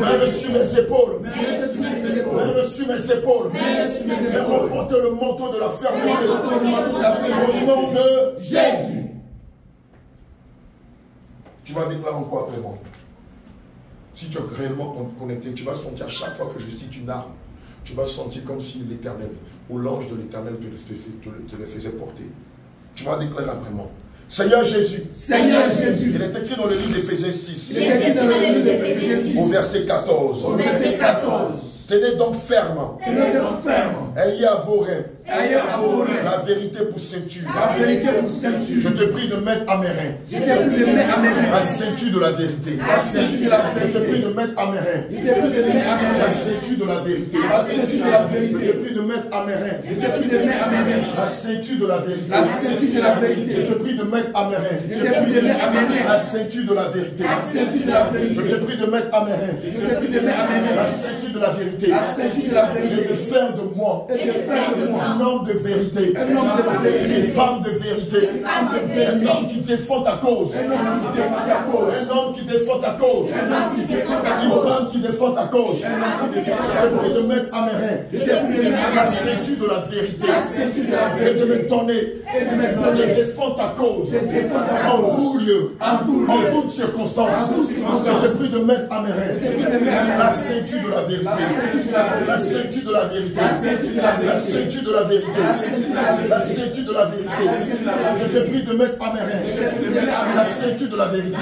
Mets-le sur mes épaules. Mets-le sur mes épaules. Fais-moi porter le manteau de la fermeté. Au nom de Jésus. Tu vas déclarer encore après moi. Si tu es réellement connecté, tu vas sentir à chaque fois que je cite une arme, tu vas sentir comme si l'Éternel ou l'ange de l'Éternel te le faisait porter. Tu vas déclarer après moi. Seigneur Jésus. Seigneur Jésus. Il est écrit dans le livre d'Éphésiens 6. Il est écrit dans le livre d'Éphésiens 6. Au verset 14. Au verset 14. Tenez donc ferme. Tenez donc ferme. Ayez à vos reins. Ayez à vos reins. La vérité pour ceinture. La vérité pour ceinture. Je te prie de mettre à mes reins. Je te prie de mettre à mes reins. La ceinture de la vérité. La ceinture de la Je te vérité. prie de mettre à mes reins. Je te prie de mettre à mes La reins. ceinture de la vérité. La ceinture de la Je vérité. te prie de mettre à mes reins. Je te prie de mettre à mes reins. La ceinture de la vérité. La ceinture de la vérité. Je te prie de mettre à mes reins. Je te prie de mettre à mes reins. La ceinture de la vérité. La ceinture de la vérité. Je te prie de mettre à mes reins. Je te prie de mettre à mes La reins. ceinture de la vérité. La ceinture de la Et de vérité. faire de moi Et de faire de moi un homme de vérité. un homme de Une vérité. femme de vérité. Un homme qui défend ta cause. Un homme qui défend ta cause. Un homme qui défend ta cause. Un homme qui défend ta Une cause. femme qui défend ta cause. Un homme qui défend Je ta te prie cause. de mettre à mes reins Je te prie de mettre à mes la reins. ceinture de la vérité. La ceinture de la Et de vérité. me donner Et de me de donner. défendre ta cause De défendre ta en cause. tout lieu, En tout lieu. en toutes circonstances. En toutes circonstances. Je te prie de mettre à mes reins Je te prie de mettre à mes la reins. ceinture de la vérité. La ceinture de la vérité. La ceinture de la vérité. La ceinture de la vérité. La ceinture de la vérité. La ceinture de la vérité. Je te prie de mettre à mes reins la ceinture de la vérité.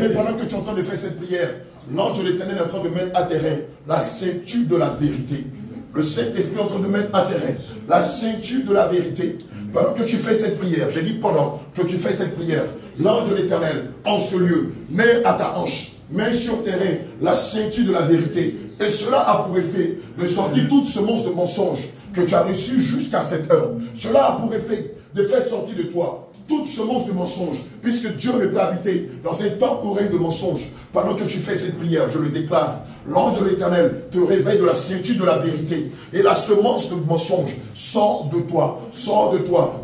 Mais pendant que tu es en train de faire cette prière, l'ange de l'Éternel est en train de mettre à tes reins la ceinture de la vérité. Le Saint-Esprit est en train de mettre à tes reins la ceinture de la vérité. Pendant que tu fais cette prière, j'ai dit pendant que tu fais cette prière, l'ange de l'Éternel, en ce lieu, met à ta hanche, met sur tes reins la ceinture de la vérité. Et cela a pour effet de sortir toute semence de mensonge que tu as reçue jusqu'à cette heure. Cela a pour effet de faire sortir de toi toute semence de mensonge, puisque Dieu ne peut habiter dans un temporel de mensonge. Pendant que tu fais cette prière, je le déclare, l'ange de l'Éternel te réveille de la ceinture de la vérité. Et la semence de mensonge sort de toi,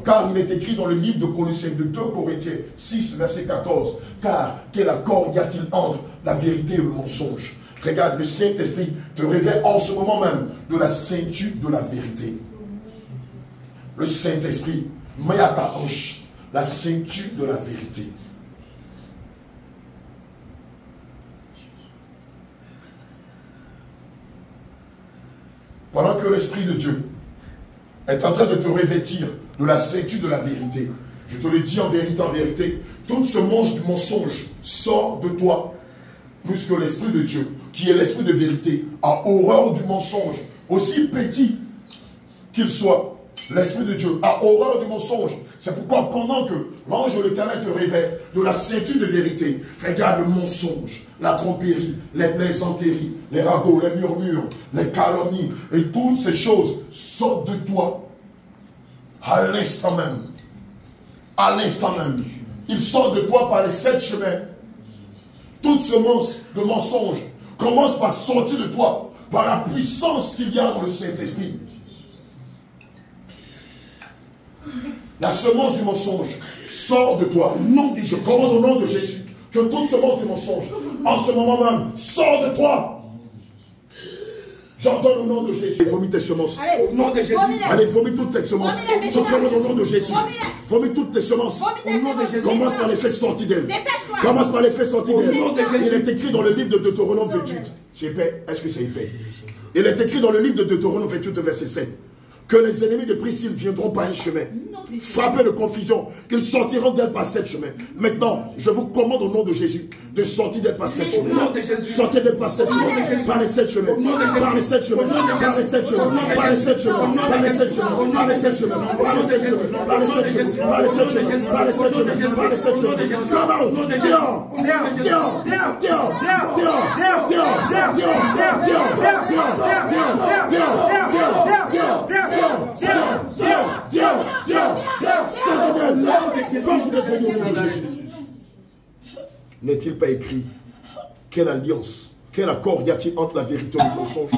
car il est écrit dans le livre de Colossiens, de 2 Corinthiens 6, verset 14, car quel accord y a-t-il entre la vérité et le mensonge? Regarde, le Saint-Esprit te réveille en ce moment même de la ceinture de la vérité. Le Saint-Esprit met à ta hanche la ceinture de la vérité. Pendant que l'Esprit de Dieu est en train de te revêtir de la ceinture de la vérité, je te le dis en vérité, toute semence du mensonge sort de toi, puisque l'Esprit de Dieu qui est l'esprit de vérité, a horreur du mensonge, aussi petit qu'il soit. L'esprit de Dieu a horreur du mensonge. C'est pourquoi pendant que l'ange de l'Éternel te révèle de la ceinture de vérité, regarde le mensonge, la tromperie, les plaisanteries, les ragots, les murmures, les calomnies, et toutes ces choses sortent de toi à l'instant même. À l'instant même. Ils sortent de toi par les 7 chemins. Toute semence de mensonge commence par sortir de toi par la puissance qu'il y a dans le Saint-Esprit. La semence du mensonge sort de toi. Je commande au nom de Jésus que toute semence du mensonge, en ce moment même, sort de toi. J'ordonne au nom de Jésus. Vomis tes semences. Allez, au nom de Jésus. Allez, vomis toutes tes semences. Je commande au nom de Jésus. Vomis toutes tes semences. Au nom de Jésus. Commence par les faire sortir d'elle. Dépêche-toi. Commence par les faire sortir d'elle. Au nom de Jésus. Il est écrit dans le livre de Deutéronome 28. C'est épais. Est-ce que c'est épais? Il est écrit dans le livre de Deutéronome 28, verset 7. Que les ennemis de Priscille viendront par un chemin, frappés de confusion, qu'ils sortiront d'elle par 7 chemins. Maintenant, je vous commande au nom de Jésus de sortir d'elle par 7 chemins. Sortez d'elle par 7 chemins, par les 7 chemins, par les 7 chemins, par les 7 chemins, par les 7 chemins, par les 7 chemins, par les 7 chemins, par les 7 chemins, par les 7 chemins, par les 7 chemins, par les 7 chemins, par les 7 chemins. Come out! N'est-il pas écrit quelle alliance, quel accord y a-t-il entre la vérité et le mensonge?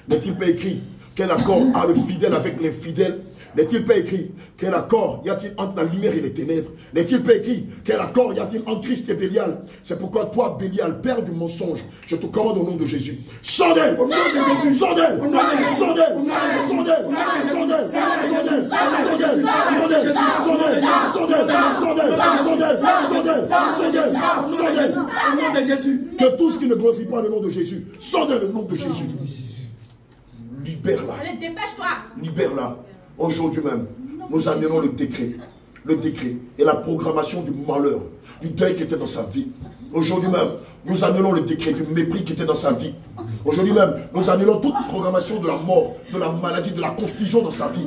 N'est-il pas écrit quel accord a le fidèle avec l'infidèle? N'est-il pas écrit quel accord y a-t-il entre la lumière et les ténèbres? N'est-il pas écrit quel accord y a-t-il entre Christ et Bélial? C'est pourquoi toi, Bélial, père du mensonge, je te commande au nom de Jésus. Sors d'elle! Au nom de Jésus! Sors d'elle! Sors d'elle! Sors d'elle! Sors d'elle! Sors d'elle! Sors d'elle! Sors d'elle! Sors d'elle! Sors d'elle! Sors d'elle! Sors d'elle! Sors d'elle! Sors d'elle! Sors d'elle! Au nom de Jésus! Que tout ce qui ne glorifie pas le nom de Jésus, sors d'elle au nom de Jésus. Libère-la. Allez, dépêche-toi. Libère-la. Aujourd'hui même, nous annulons le décret et la programmation du malheur, du deuil qui était dans sa vie. Aujourd'hui même, nous annulons le décret du mépris qui était dans sa vie. Aujourd'hui même, nous annulons toute programmation de la mort, de la maladie, de la confusion dans sa vie.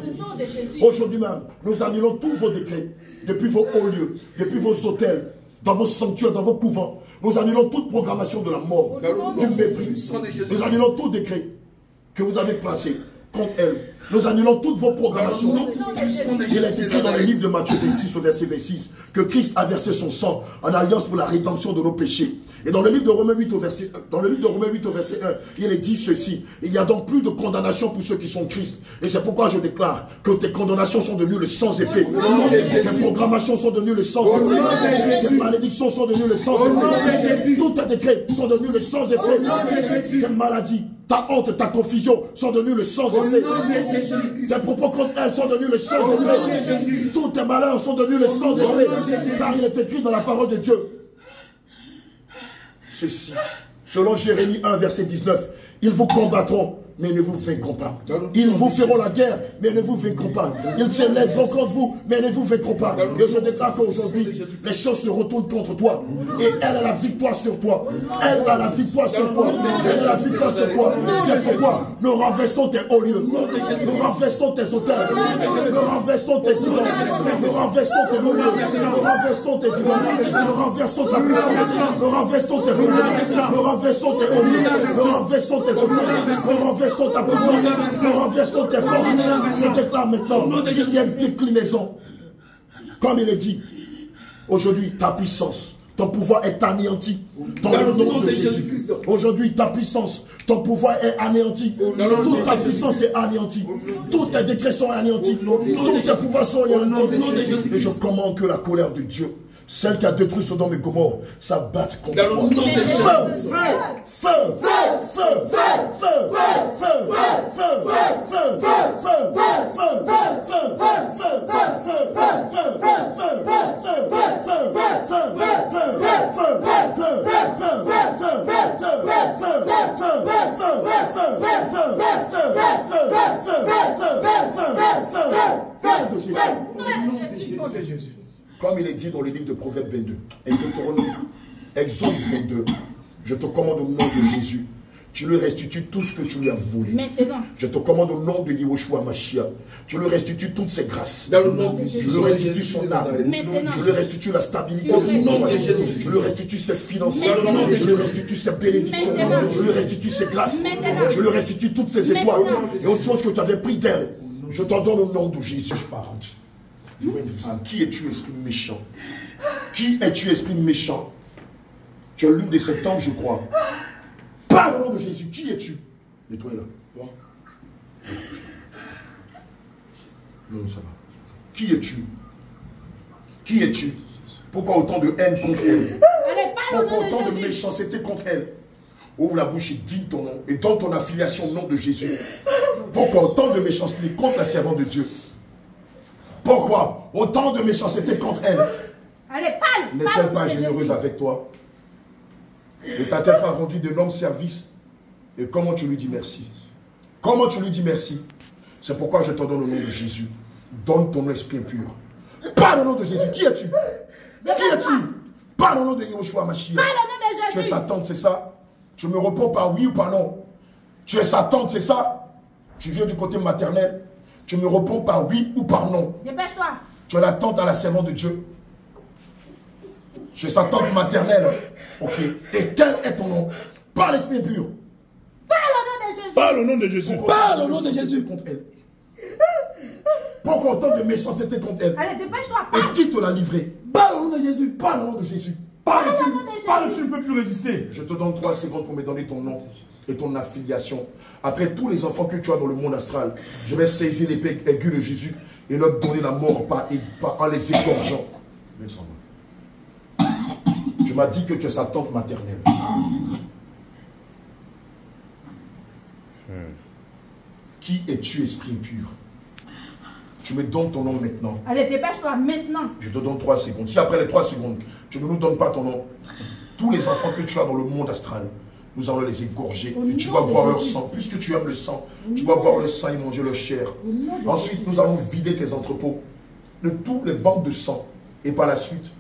Aujourd'hui même, nous annulons tous vos décrets, depuis vos hauts lieux, depuis vos hôtels, dans vos sanctuaires, dans vos couvents. Nous annulons toute programmation de la mort, du mépris. Nous annulons tout décret que vous avez placé contre elle. Nous annulons toutes vos programmations. Il est écrit dans le livre de Matthieu 6 au verset 26 que Christ a versé son sang en alliance pour la rédemption de nos péchés. Et dans le livre de Romains 8 au verset 1, il est dit ceci: il n'y a donc plus de condamnation pour ceux qui sont Christ. Et c'est pourquoi je déclare que tes condamnations sont devenues le sans effet. Tes programmations sont devenues le sans effet. Tes malédictions sont devenues le sans effet. Tous tes décrets sont devenus le sans effet. Tes maladies, ta honte, ta confusion sont devenues le sans effet. Tes propos contre elles sont devenus le sans effet. Tous tes malheurs sont devenus le sans effet. Car il est écrit dans la parole de Dieu ceci, selon Jérémie 1 verset 19, ils vous combattront mais ne vous vaincront pas. Ils vous feront la guerre mais ne vous vaincront pas. Ils s'élèveront contre vous mais ne vous vaincront pas. Et je déclare qu'aujourd'hui les choses se retournent contre toi et elle a la victoire sur toi. Elle a la victoire sur toi. Elle a la victoire sur toi. C'est pourquoi nous renversons tes hauts lieux, nous renversons tes hôtels, nous renversons tes idoles, nous renversons tes lieux, nous renversons tes idoles, nous renversons ta puissance, nous renversons tes feux, nous renversons tes hauts lieux, nous renversons tes hôtels, nous renversons ta puissance, nous renversons tes forces. Je déclare maintenant qu'il y a une déclinaison. Comme il est dit, aujourd'hui ta puissance, ton pouvoir est anéanti dans le nom de Jésus. Aujourd'hui, ta puissance, ton pouvoir est anéanti. Toute ta puissance est anéantie. Toutes tes décrets sont anéantis. Tous tes pouvoirs sont anéantis. Et je commande que la colère de Dieu, celle qui a détruit Sodome et Gomorrhe, s'abatte contre toi. Comme il est dit dans le livre de Proverbes 22 et Exode 22, je te commande au nom de Jésus Tu lui restitues tout ce que tu lui as volé. Maintenant. Je te commande au nom de Yehoshua Mashiach. Tu lui restitues toutes ses grâces. Dans le nom de Jésus. Je lui restitue son âme. Maintenant. Je lui restitue la stabilité Dans de le son nom de foyer. Jésus. Je lui restitue ses finances. Maintenant. Je lui restitue ses bénédictions. Maintenant. Je lui restitue ses grâces. Maintenant. Je lui restitue toutes ses étoiles. Maintenant. Et autre chose que tu avais pris d'elle. Je t'en donne au nom de Jésus. Parente. Je vois une femme. Qui es-tu, esprit méchant? Qui es-tu, esprit méchant? Tu es l'une de ces temps, je crois. Parle au nom de Jésus. Qui es-tu? Et toi, là. Non, ça va. Qui es-tu? Qui es-tu? Pourquoi autant de haine contre elle? Pourquoi autant de méchanceté contre elle? Ouvre la bouche et dis ton nom. Et donne ton affiliation au nom de Jésus. Pourquoi autant de méchanceté contre la servante de Dieu? Pourquoi autant de méchanceté contre elle? Allez, parle. N'est-elle pas généreuse avec toi? Ne t'a-t-elle pas rendu de longs services? Et comment tu lui dis merci? Comment tu lui dis merci? C'est pourquoi je te donne au nom de Jésus. Donne ton esprit pur. Parle au nom de Jésus. Qui es-tu? Qui es-tu? Parle au nom de Yehoshua Mashiach. Parle au nom de Jésus. Tu es sa tante, c'est ça? Tu me réponds par oui ou par non? Tu es sa tante, c'est ça? Tu viens du côté maternel. Tu me réponds par oui ou par non? Dépêche-toi. Tu es la tante à la servante de Dieu. Tu es sa tante maternelle. Ok. Et quel est ton nom? Par l'esprit pur. Parle au nom de Jésus. Parle au nom de Jésus. Contre elle. Pourquoi autant de méchanceté contre elle? Allez, dépêche-toi. Et qui te l'a livré? Parle au nom de Jésus. Parle au nom de Jésus. Parle, Parle au nom de Jésus. tu ne peux plus résister. Je te donne 3 secondes pour me donner ton nom et ton affiliation. Après tous les enfants que tu as dans le monde astral, je vais saisir l'épée aiguë de Jésus et leur donner la mort en les égorgeant. Tu m'as dit que tu es sa tante maternelle. Qui es-tu, esprit impur? Tu me donnes ton nom maintenant. Allez, dépêche-toi maintenant. Je te donne 3 secondes. Si après les 3 secondes, tu ne nous donnes pas ton nom, tous les enfants que tu as dans le monde astral, nous allons les égorger. Et tu vas boire leur sang. Puisque tu aimes le sang, tu vas boire le sang et manger leur chair. Ensuite, nous allons vider tes entrepôts de tous les banques de sang. Et par la suite,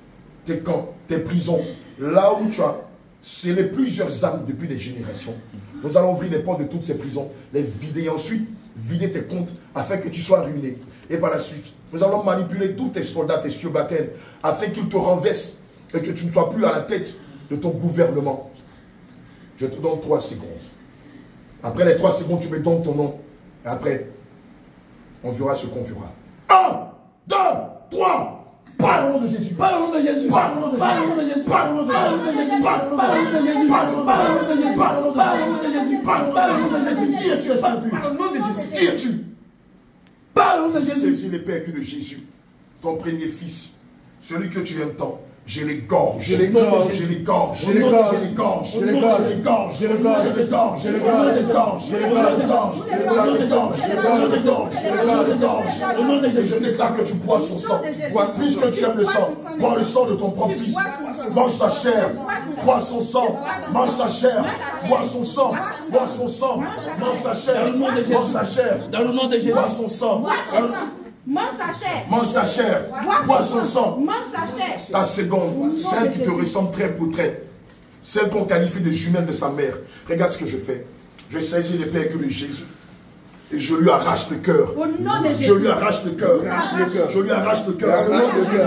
tes camps, tes prisons, là où tu as scellé plusieurs âmes depuis des générations. Nous allons ouvrir les portes de toutes ces prisons, les vider et ensuite vider tes comptes afin que tu sois ruiné. Et par la suite, nous allons manipuler tous tes soldats, tes subalternes, afin qu'ils te renversent et que tu ne sois plus à la tête de ton gouvernement. Je te donne 3 secondes. Après les 3 secondes, tu me donnes ton nom. Et après, on verra ce qu'on fera. 1, 2, 3. Parle au nom de Jésus. Parle au nom de Jésus. Parle au nom de Jésus. Parle au nom de Jésus. Parle au nom de Jésus. Parle au nom de Jésus. Parle au nom de Jésus. Parle au nom de Jésus. Qui es-tu, esprit impur? Parle au nom de Jésus. Qui es-tu? Parle au nom de Jésus. Saisis l'épée aiguë de Jésus, ton premier fils, celui que tu aimes tant. Je l'égorge. Je l'égorge. Je l'égorge. Je l'égorge. Je l'égorge. Je l'égorge. Je l'égorge. Je l'égorge. Je l'égorge. Je l'égorge. Je l'égorge. Et je déclare que tu bois son sang. Puisque tu aimes le sang, bois le sang de ton propre fils. Mange sa chair. Bois son sang. Mange sa chair. Bois son sang. Bois son sang. Mange sa chair. Mange sa chair. Dans le nom de Jésus. Bois son sang. Mange sa chair. Mange sa chair. Bois son sang. Mange sa chair. Ta seconde, celle qui te ressemble trait pour trait, celle qu'on qualifie de jumelle de sa mère. Regarde ce que je fais. Je saisis l'épée de Jésus et je lui arrache le cœur. Au nom de Jésus. Je lui arrache le cœur. Je lui arrache le cœur. Je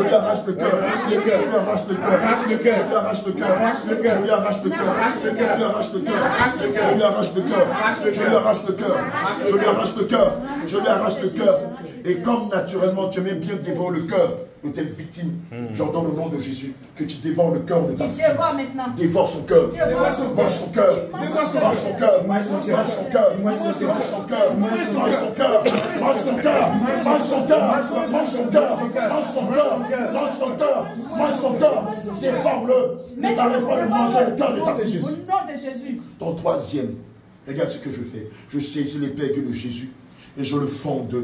lui arrache le cœur. Je lui arrache le cœur. Je lui arrache le cœur. Je lui arrache le cœur. Je lui arrache le cœur. Je lui arrache le cœur. Je lui arrache le cœur. Je lui arrache le cœur. Je lui arrache le cœur. Et comme naturellement tu aimais bien dévorer le cœur de tes victimes, j'ordonne au nom de Jésus que tu dévores le cœur de ta fille. Dévore maintenant. Dévore son cœur. Dévore son cœur. Mange son cœur. Mange son cœur. Mange son cœur. Mange son cœur. Mange son cœur. Mange son cœur. Mange son cœur. Mange son cœur. Mange son cœur. Mange son cœur. Mange son cœur. Dévore-le. Ne t'arrête pas de manger le cœur de ta fille. Au nom de Jésus. Ton troisième, regarde ce que je fais. Je saisis l'épée de Jésus et je le fonde.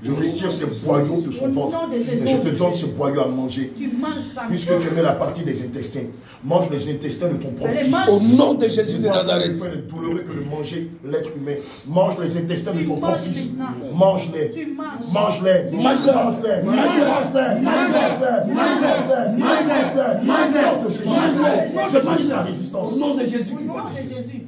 Je retire ces boyaux de son ventre. Et je te donne ce boyau à manger. Tu manges ça. Puisque tu mets la partie des intestins. Mange les intestins de ton propre fils. Au nom de Jésus de Nazareth. C'est douloureux que de manger l'être humain. Mange les intestins de ton propre fils. Mange-les. Tu manges. Mange-les. Mange-les. Mange-les. Mange-les. Mange-les. Mange-les. Mange-les. Je brise la résistance. Au nom de Jésus. Au nom de Jésus.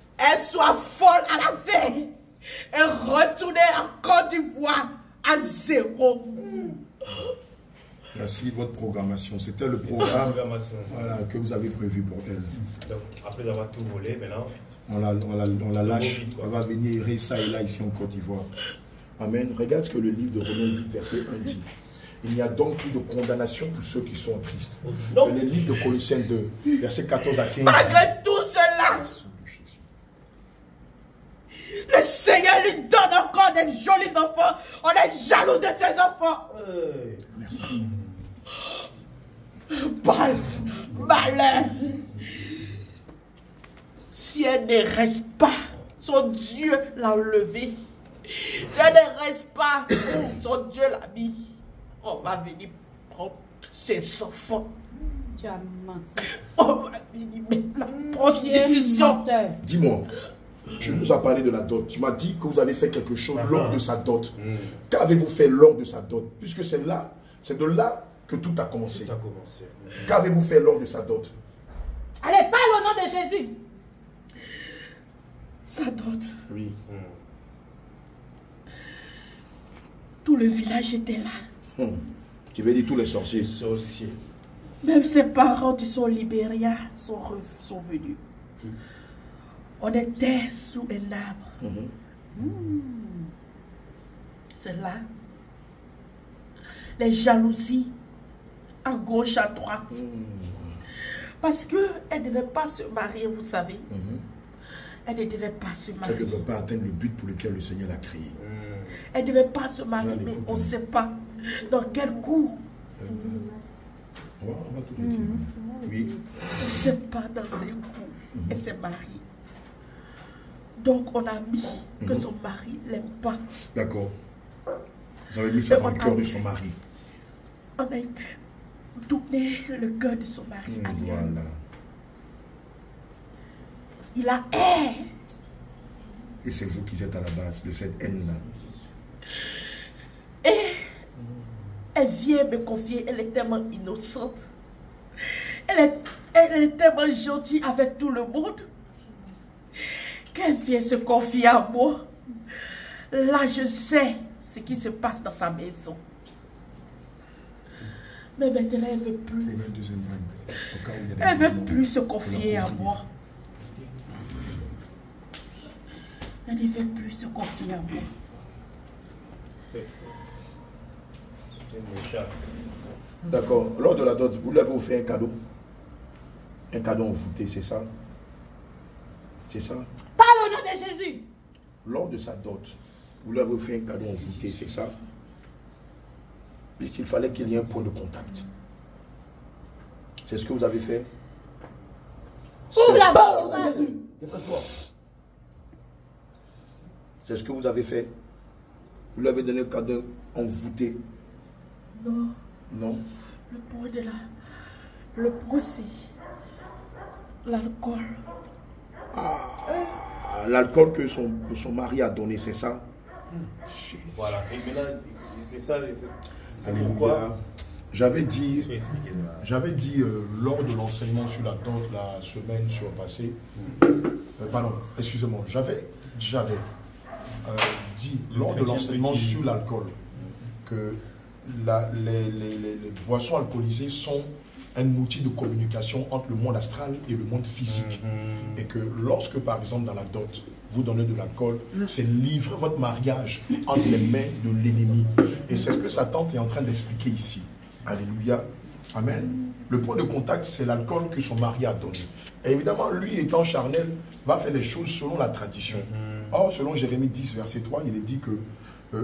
elle soit folle à la fin et retourner en Côte d'Ivoire à zéro. Merci votre programmation. C'était le programme voilà, que vous avez prévu pour elle. Donc, après avoir tout volé, maintenant, on la lâche. Elle va venir errer ça et là ici en Côte d'Ivoire. Amen. Regarde ce que le livre de Romains 8, verset 1 dit. Il n'y a donc plus de condamnation pour ceux qui sont en Christ. Le livre de Colossiens 2, verset 14 à 15. Malgré tout cela, le Seigneur lui donne encore des jolis enfants. On est jaloux de ses enfants. Merci. Malin. Si elle ne reste pas, son Dieu l'a enlevé. Si elle ne reste pas, son Dieu l'a mis. On va venir prendre ses enfants. Tu as menti. On va venir mettre la prostitution. Dis-moi, tu nous as parlé de la dot. Tu m'as dit que vous avez fait quelque chose lors de sa dot. Qu'avez-vous fait lors de sa dot? Puisque c'est de là que tout a commencé. Qu'avez-vous fait lors de sa dot? Allez, parle au nom de Jésus. Sa dot. Oui. Tout le village était là. Qui veut dire tous les sorciers. Même ses parents qui sont au Libéria sont venus. On était sous un arbre. C'est là. Les jalousies à gauche, à droite. Parce qu'elle ne devait pas se marier, vous savez. Elle ne devait pas se marier. Elle ne devait pas atteindre le but pour lequel le Seigneur l'a créé. Elle ne devait pas se marier, mais on ne sait pas dans quel cours. On va tout retirer. Oui. On ne sait pas dans quel cours. Elle s'est mariée. Donc on a mis que son mari ne l'aime pas. D'accord. Vous avez mis ça dans le cœur de son mari. On a été tourné le cœur de son mari ailleurs. Voilà. Il a haine. Et c'est vous qui êtes à la base de cette haine-là. Et elle vient me confier, elle est tellement innocente. Elle est tellement gentille avec tout le monde. Qu'elle vient se confier à moi. Là, je sais ce qui se passe dans sa maison. Mais maintenant, elle ne veut plus. Elle ne veut plus se confier à moi. Elle ne veut plus se confier à moi. D'accord. Lors de la dot, vous lui avez offert un cadeau. Un cadeau envoûté, c'est ça? C'est ça? Parle au nom de Jésus. Lors de sa dot, vous lui avez offert un cadeau envoûté, c'est ça? Puisqu'il fallait qu'il y ait un point de contact. C'est ce que vous avez fait? Ouvre la bouche au nom de Jésus. C'est ce que vous avez fait? Vous lui avez donné un cadeau envoûté? Non. Non. Le point, c'est l'alcool. L'alcool que son mari a donné, c'est ça? Voilà. Et maintenant, c'est ça. Alléluia. J'avais dit lors de l'enseignement sur la dot la semaine surpassée, pardon, excusez-moi, j'avais dit lors de l'enseignement sur l'alcool que les boissons alcoolisées sont un outil de communication entre le monde astral et le monde physique. Et que lorsque, par exemple, dans la dot, vous donnez de l'alcool, c'est livrer votre mariage entre les mains de l'ennemi. Et c'est ce que sa tante est en train d'expliquer ici. Alléluia. Amen. Le point de contact, c'est l'alcool que son mari a donné. Et évidemment, lui étant charnel, va faire les choses selon la tradition. Or, selon Jérémie 10, verset 3, il est dit que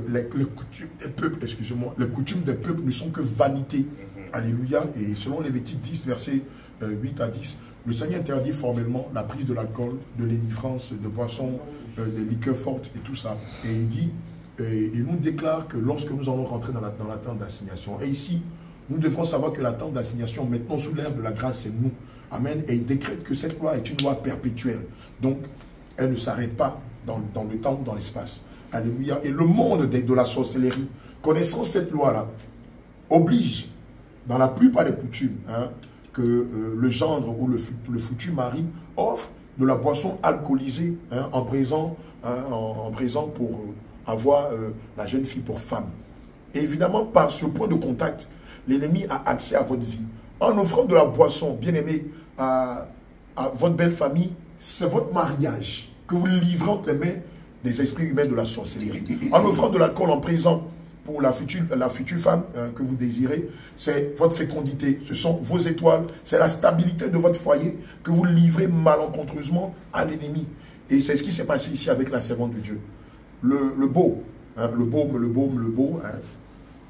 les coutumes des peuples, excusez-moi, les coutumes des peuples ne sont que vanité. Alléluia. Et selon Lévitique 10, verset 8 à 10, le Seigneur interdit formellement la prise de l'alcool, de l'énivrance, de boissons, des liqueurs fortes et tout ça. Et il dit, il nous déclare que lorsque nous allons rentrer dans la tente d'assignation, et ici, nous devons savoir que la tente d'assignation, maintenant sous l'ère de la grâce, c'est nous. Amen. Et il décrète que cette loi est une loi perpétuelle. Donc, elle ne s'arrête pas dans le temps ou dans l'espace. Alléluia. Et le monde de la sorcellerie, connaissant cette loi-là, oblige, dans la plupart des coutumes, que le gendre ou le futur mari offre de la boisson alcoolisée hein, en présent pour avoir la jeune fille pour femme. Et évidemment, par ce point de contact, l'ennemi a accès à votre vie. En offrant de la boisson, bien aimé, à votre belle famille, c'est votre mariage que vous livrez entre les mains des esprits humains de la sorcellerie. En offrant de l'alcool en présent pour la future femme que vous désirez, c'est votre fécondité, ce sont vos étoiles, c'est la stabilité de votre foyer que vous livrez malencontreusement à l'ennemi. Et c'est ce qui s'est passé ici avec la servante de Dieu. Le beau, hein, le beau, hein,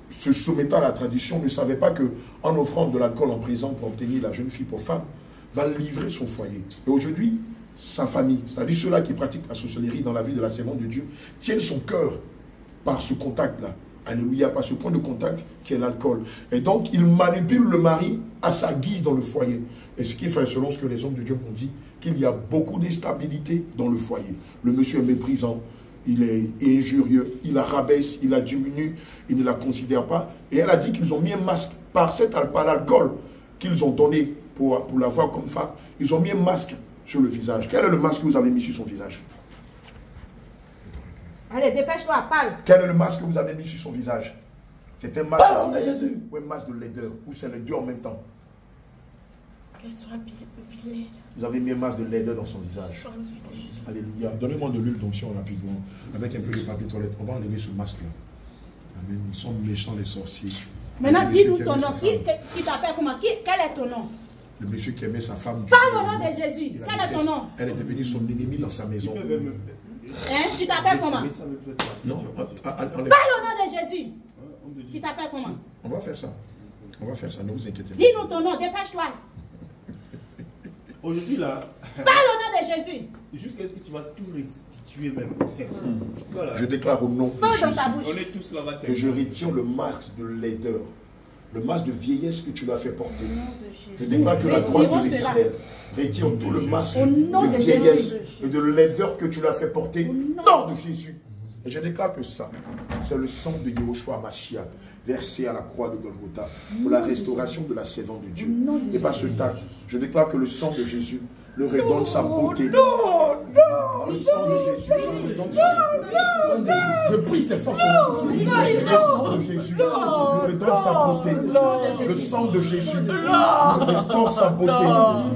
se soumettant à la tradition, ne savait pas qu'en offrant de l'alcool en présent pour obtenir la jeune fille pour femme, va livrer son foyer. Et aujourd'hui, sa famille, c'est-à-dire ceux-là qui pratiquent la sorcellerie dans la vie de la servante de Dieu, tiennent son cœur par ce contact-là. Alléluia, par ce point de contact qui est l'alcool. Et donc, il manipule le mari à sa guise dans le foyer. Et ce qui fait, selon ce que les hommes de Dieu m'ont dit, qu'il y a beaucoup d'instabilité dans le foyer. Le monsieur est méprisant, il est injurieux, il la rabaisse, il la diminue, il ne la considère pas. Et elle a dit qu'ils ont mis un masque par l'alcool qu'ils ont donné pour la voir comme femme. Ils ont mis un masque sur le visage. Quel est le masque que vous avez mis sur son visage? Allez, dépêche-toi, parle. Quel est le masque que vous avez mis sur son visage? C'est un masque de Jésus ou un masque de laideur, ou c'est les deux en même temps? Qu'elle soit vilaine. Vous avez mis un masque de laideur dans son visage. Alléluia. Donnez-moi de l'huile d'onction rapidement, avec un peu de papier toilette. On va enlever ce masque-là. Amen. Ils sont méchants, les sorciers. Maintenant, dis-nous ton nom. Qui t'appelle comment? Quel est ton nom? Le monsieur qui aimait sa femme. Parle au nom de Jésus. Quel est ton nom? Elle est devenue son ennemi dans sa maison. Hein? Tu t'appelles comment? Non, parle au nom de Jésus. Tu t'appelles comment? On va faire ça. On va faire ça, ne vous inquiétez pas. Dis-nous ton nom, dépêche-toi. Aujourd'hui, là. Parle au nom de Jésus. Jusqu'à ce que tu vas tout restituer même. Voilà. Je déclare au nom de Feu dans ta Jésus bouche. On est tous là-bas. que je retire le masque de laideur, le masque de vieillesse que tu lui as fait porter. Je déclare que la droite de l'Éternel retire tout le masque de vieillesse et de laideur que tu lui as fait porter. Nom de Jésus. Et je déclare que ça, c'est le sang de Yehoshua Mashiach, versé à la croix de Golgotha, pour la restauration de la servante de Dieu. Et par ce tact, je déclare que le sang de Jésus leur redonne sa beauté. Le sang de Jésus leur redonne sa beauté. Je prie tes forces. Le sang de Jésus leur redonne sa beauté. Le sang de Jésus leur restaure sa beauté.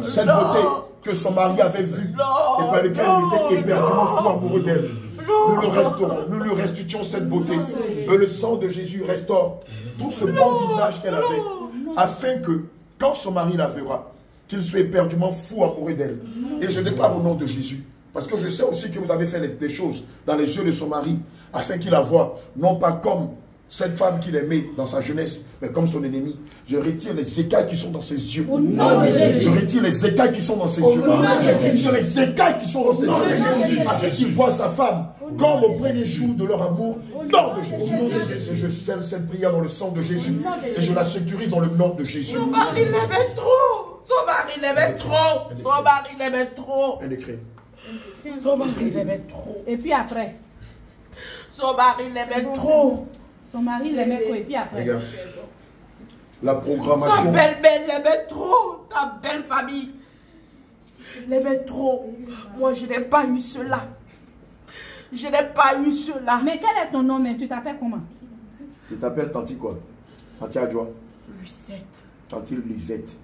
Cette beauté que son mari avait vue et par laquelle il était éperdument fou amoureux d'elle. Nous le restaurons, nous lui restituons cette beauté. Que le sang de Jésus restaure tout ce bon visage qu'elle avait, afin que, quand son mari la verra, qu'il soit éperdument fou amoureux d'elle. Et je déclare au nom de Jésus, parce que je sais aussi que vous avez fait des choses dans les yeux de son mari, afin qu'il la voie, non pas comme cette femme qu'il aimait dans sa jeunesse, mais comme son ennemi. Je retire les écailles qui sont dans ses yeux. Au nom de Jésus. Je retire les écailles qui sont dans ses yeux. Je retire les écailles qui sont dans ses yeux. Afin qu'il voit sa femme comme au premier jour de leur amour. Au nom de Jésus. Et je scelle cette prière dans le sang de Jésus. Et je la sécurise dans le nom de Jésus. Son mari l'aimait trop. Son mari l'aimait trop. Son mari l'aimait trop. Un décret. Son mari l'aimait trop. Et puis après? Son mari l'aimait trop. Ton mari l'aimait trop et puis après? Regarde. La Ta programmation. belle-mère l'aimait trop. Ta belle famille l'aimait trop. Moi, je n'ai pas eu cela. Je n'ai pas eu cela. Mais quel est ton nom même? Tu t'appelles comment? Je t'appelle Tanti quoi? Tanti Adjoa. Lucette. Tanti Lisette.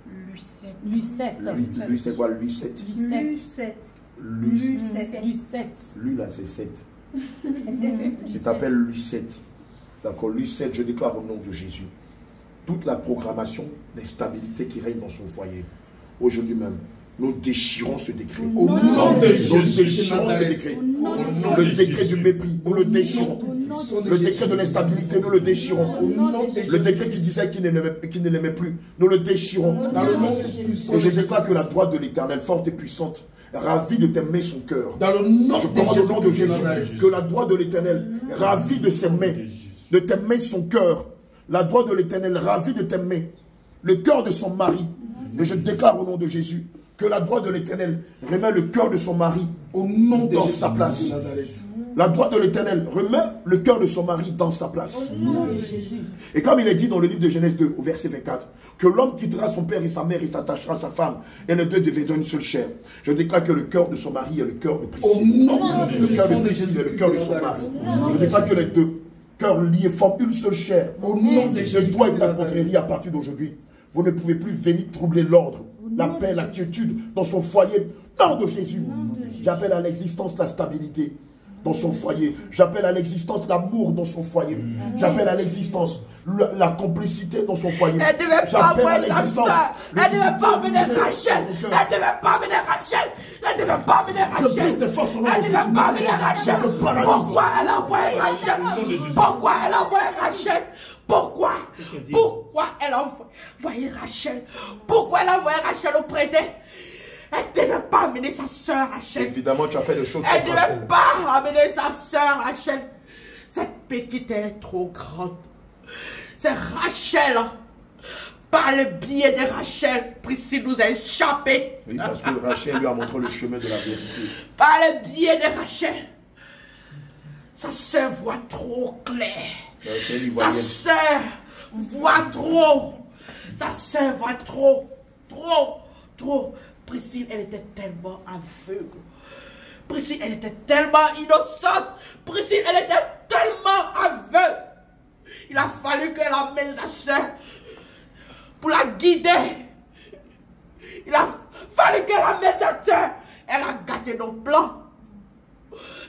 Lucette. Lucette. Lui c'est quoi? Lucette. Lucette. Lucette. Lui là c'est 7. Je t'appelle Lucette. D'accord, Lucette, je déclare au nom de Jésus toute la programmation d'instabilité qui règne dans son foyer. Aujourd'hui même, nous déchirons ce décret. Au nom de Jésus, nous déchirons ce décret. Le décret du mépris, nous le déchirons. Le décret de l'instabilité, nous le déchirons. Le décret qui disait qu'il ne l'aimait plus, nous le déchirons. Et je déclare que la droite de l'Éternel, forte et puissante, ravi de t'aimer son cœur. Dans le nom Je commande au nom de Jésus que la droite de l'Éternel, ravi de ses mains, de t'aimer son cœur. La droite de l'Éternel, ravi de t'aimer. Le cœur de son mari. Et je déclare au nom de Jésus que la droite de l'Éternel remet le cœur de son mari au nom de dans Jésus sa place. La droite de l'Éternel remet le cœur de son mari dans sa place. Au nom de Jésus. Et comme il est dit dans le livre de Genèse 2, au verset 24, que l'homme quittera son père et sa mère et s'attachera à sa femme, et les deux deviendront une seule chair. Je déclare que le cœur de son mari est le cœur de Priscille. Au nom Le cœur de Priscille est le cœur de son mari. Je déclare que les deux cœurs liés forment une seule chair. Au nom de Je Jésus. dois être ta confrérie à partir d'aujourd'hui. Vous ne pouvez plus venir troubler l'ordre, la paix, la quiétude dans son foyer. Nom de Jésus. J'appelle à l'existence la stabilité dans son foyer. J'appelle à l'existence l'amour dans son foyer. J'appelle à l'existence la complicité dans son foyer. Elle ne devait pas envoyer sa soeur. Elle ne devait pas mener Rachel. Elle ne devait pas mener Rachel. Elle ne devait pas mener Rachel. Elle ne devait pas mener Rachel. Pourquoi elle a envoyé Rachel? Pourquoi elle a envoyé Rachel? Pourquoi? Pourquoi elle a envoyé Rachel? Pourquoi elle a envoyé Rachel auprès d'elle? Elle ne devait pas amener sa soeur Rachel. Évidemment, tu as fait des choses. Elle ne devait pas amener sa soeur Rachel. Cette petite, elle est trop grande. C'est Rachel. Par le biais de Rachel, Priscille nous a échappé. Oui, parce que Rachel lui a montré le chemin de la vérité. Par le biais de Rachel, sa soeur voit trop clair. Sa soeur voit trop. Sa soeur voit trop. Trop. Priscille, elle était tellement aveugle. Priscille, elle était tellement innocente. Priscille, elle était tellement aveugle. Il a fallu qu'elle amène sa soeur pour la guider. Il a fallu qu'elle amène sa soeur. Elle a gâté nos plans.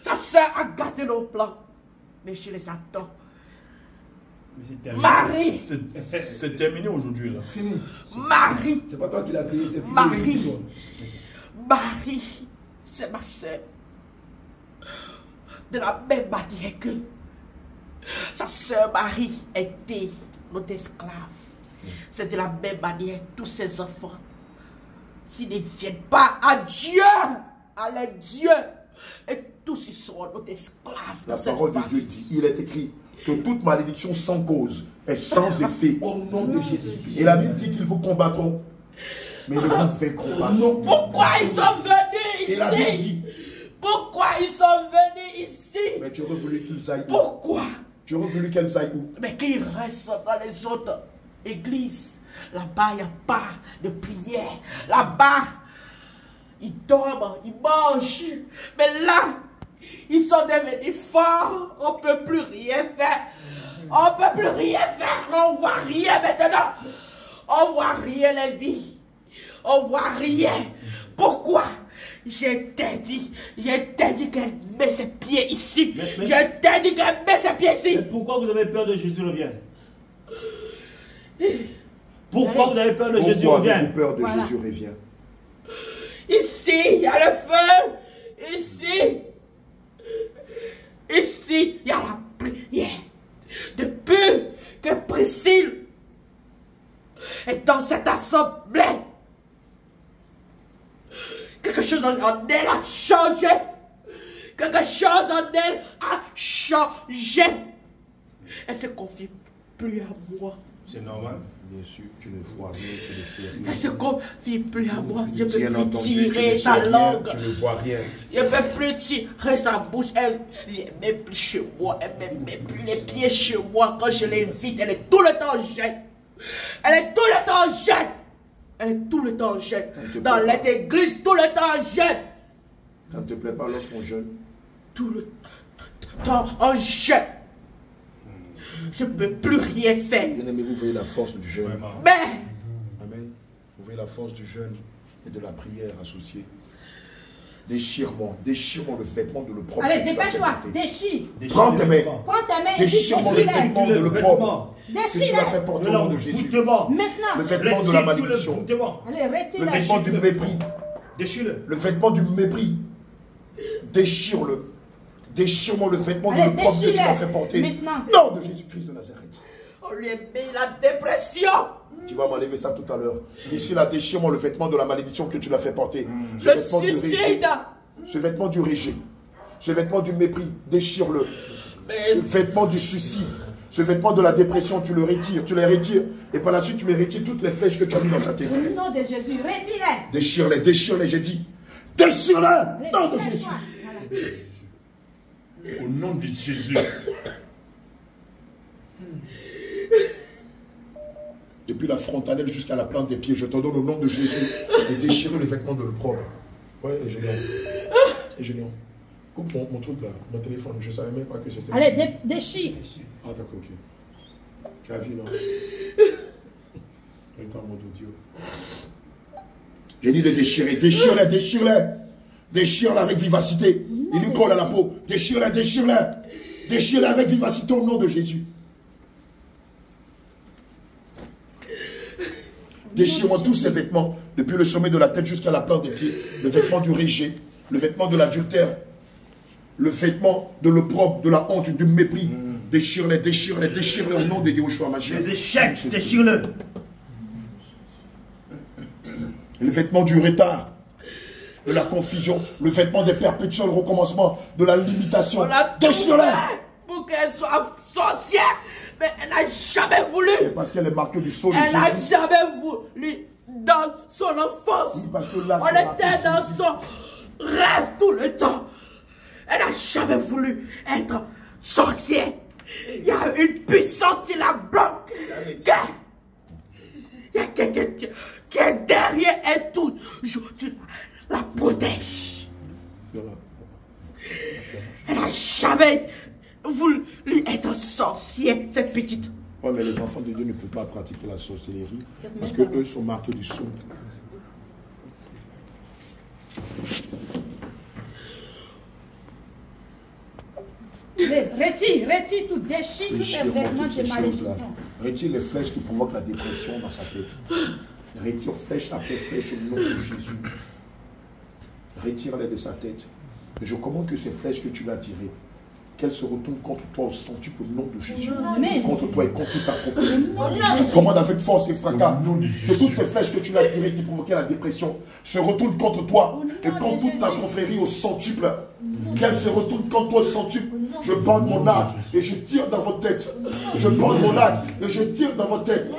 Sa soeur a gâté nos plans. Mais je les attends. Marie. C'est terminé aujourd'hui là. Fini. Marie. C'est pas toi qui l'as créé, c'est fini. Marie, c'est ma soeur. De la même manière que sa soeur Marie était notre esclave. C'est de la même manière tous ses enfants. S'ils ne viennent pas à Dieu, à leur Dieu, et tous ils seront notre esclave. La parole de Dieu dit, il est écrit que toute malédiction sans cause est sans effet. Au nom de Jésus. Et la Bible dit qu'ils vous combattront, mais ne vous faites pas. Pourquoi ils sont venus ici? Et la Bible dit, pourquoi ils sont venus ici? mais tu aurais voulu qu'ils aillent où? Pourquoi? Tu aurais voulu qu'elles aillent où? Mais qu'ils restent dans les autres églises. Là-bas, il n'y a pas de prière. Là-bas, ils dorment, ils mangent. Mais là, ils sont devenus forts. On ne peut plus rien faire. On ne peut plus rien faire. On ne voit rien maintenant. On ne voit rien la vie. On ne voit rien. Pourquoi? J'ai dit qu'elle met ses pieds ici. J'ai dit qu'elle met ses pieds ici. Mais pourquoi vous avez peur de Jésus revient? Pourquoi vous avez peur de Jésus Pourquoi revient? avez-vous peur de Jésus revient? Ici, il y a le feu. Ici, il y a la prière. Depuis que Priscille est dans cette assemblée, quelque chose en elle a changé. Quelque chose en elle a changé. Elle ne se confie plus à moi. C'est normal. Bien sûr, tu ne vois rien, tu ne sais rien. Elle ne se confie plus à moi. Je ne Bien peux plus entendu, tirer tu ne sa sais rien, langue. tu ne vois rien. Je ne peux plus tirer sa bouche. Elle n'est même plus chez moi. Elle ne met plus les pieds chez moi. Quand je l'invite, elle est tout le temps jeune. Elle est tout le temps jeune. Elle est tout le temps jeune. Dans l'église, tout le temps jeune. Ça ne te plaît pas lorsqu'on jeûne? Tout le temps en jeûne. Je ne peux plus rien faire. Bien aimé, vous voyez la force du jeûne. Mais, Amen. Vous voyez la force du jeûne et de la prière associée. Déchirement le vêtement de l'opprobre. Allez, dépêche-toi, déchire. Prends tes mains. Prends ta main et Déchire-moi le vêtement de l'opprobre que tu déchire-les. l'as fait porter au nom de Jésus. Le Maintenant, vêtement de la malédiction. allez, retire Le la vêtement du mépris. Déchire-le. Le vêtement du mépris. Déchire-le. Déchire-moi le vêtement de Allez, l'opprobre que tu déchire-le. m'as fait porter. Maintenant. Nom de Jésus-Christ de Nazareth. on lui a mis la dépression. Tu vas m'enlever ça tout à l'heure. D'ici là, déchire-moi le vêtement de la malédiction que tu l'as fait porter. Ce Le vêtement du rejet. suicide. Ce vêtement du rejet. Ce vêtement du mépris. Déchire-le. Ce vêtement du suicide. Ce vêtement de la dépression, tu le retires. Tu les retires. Et par la suite, tu me retires toutes les flèches que tu as mis dans ta tête. Au nom de Jésus, retire-les. Déchire-les, déchire-les, j'ai dit. Déchire-les. Nom de Jésus. Au nom de Jésus. Depuis la frontanelle jusqu'à la plante des pieds, je te donne au nom de Jésus de déchirer le vêtement de l'opprobre. Ouais, et Généon. Coupe mon truc là, mon téléphone, je ne savais même pas que c'était... Allez, déchire. Ah d'accord, ok. Tu as vu, non? Il est en mode audio. J'ai dit de déchirer, déchire-les, déchire-les. Déchire-les avec vivacité. Il lui colle à la peau. Déchire-les, déchire-les. Déchire-les avec vivacité au nom de Jésus. Déchire-moi tous ces vêtements, depuis le sommet de la tête jusqu'à la plante des pieds. Le vêtement du rejet, le vêtement de l'adultère, le vêtement de l'opprobre, de la honte, du mépris. Déchire-les, déchire-les, déchire-les au nom de Yahushua Mashiach. Les échecs, déchire-le. Le vêtement du retard, de la confusion, le vêtement des perpétuels recommencements, de la limitation. Déchire-les. Pour qu'elle soit sorcière, mais elle n'a jamais voulu. Et parce qu'elle est marquée du sceau de Elle n'a Jésus. jamais voulu dans son enfance. Oui, parce que là, on était dans son rêve tout le temps. Elle n'a jamais voulu être sorcière. Il y a une puissance qui la bloque. Il y a quelqu'un qui est derrière elle tout. Tu la protège. Elle n'a jamais voulu être sorcière, cette petite. Oui, mais les enfants de Dieu ne peuvent pas pratiquer la sorcellerie parce qu'eux sont marqués du sceau. Retire tout, déchire tous ces vêtements de malédiction. Retire les flèches qui provoquent la dépression dans sa tête. Retire flèche après flèche au nom de Jésus. Retire-les de sa tête. Et je commande que ces flèches que tu l'as tirées, qu'elles se retournent contre toi au centuple au nom de Jésus. Amen. Contre toi et contre ta confrérie. Je commande avec force et fracas que toutes ces flèches que tu l'as tirées qui provoquaient la dépression se retournent contre toi et contre toute ta confrérie au centuple. Qu'elles se retournent contre toi au centuple. Je bande mon arc et je tire dans votre tête. Je bande mon arc et je tire dans votre tête.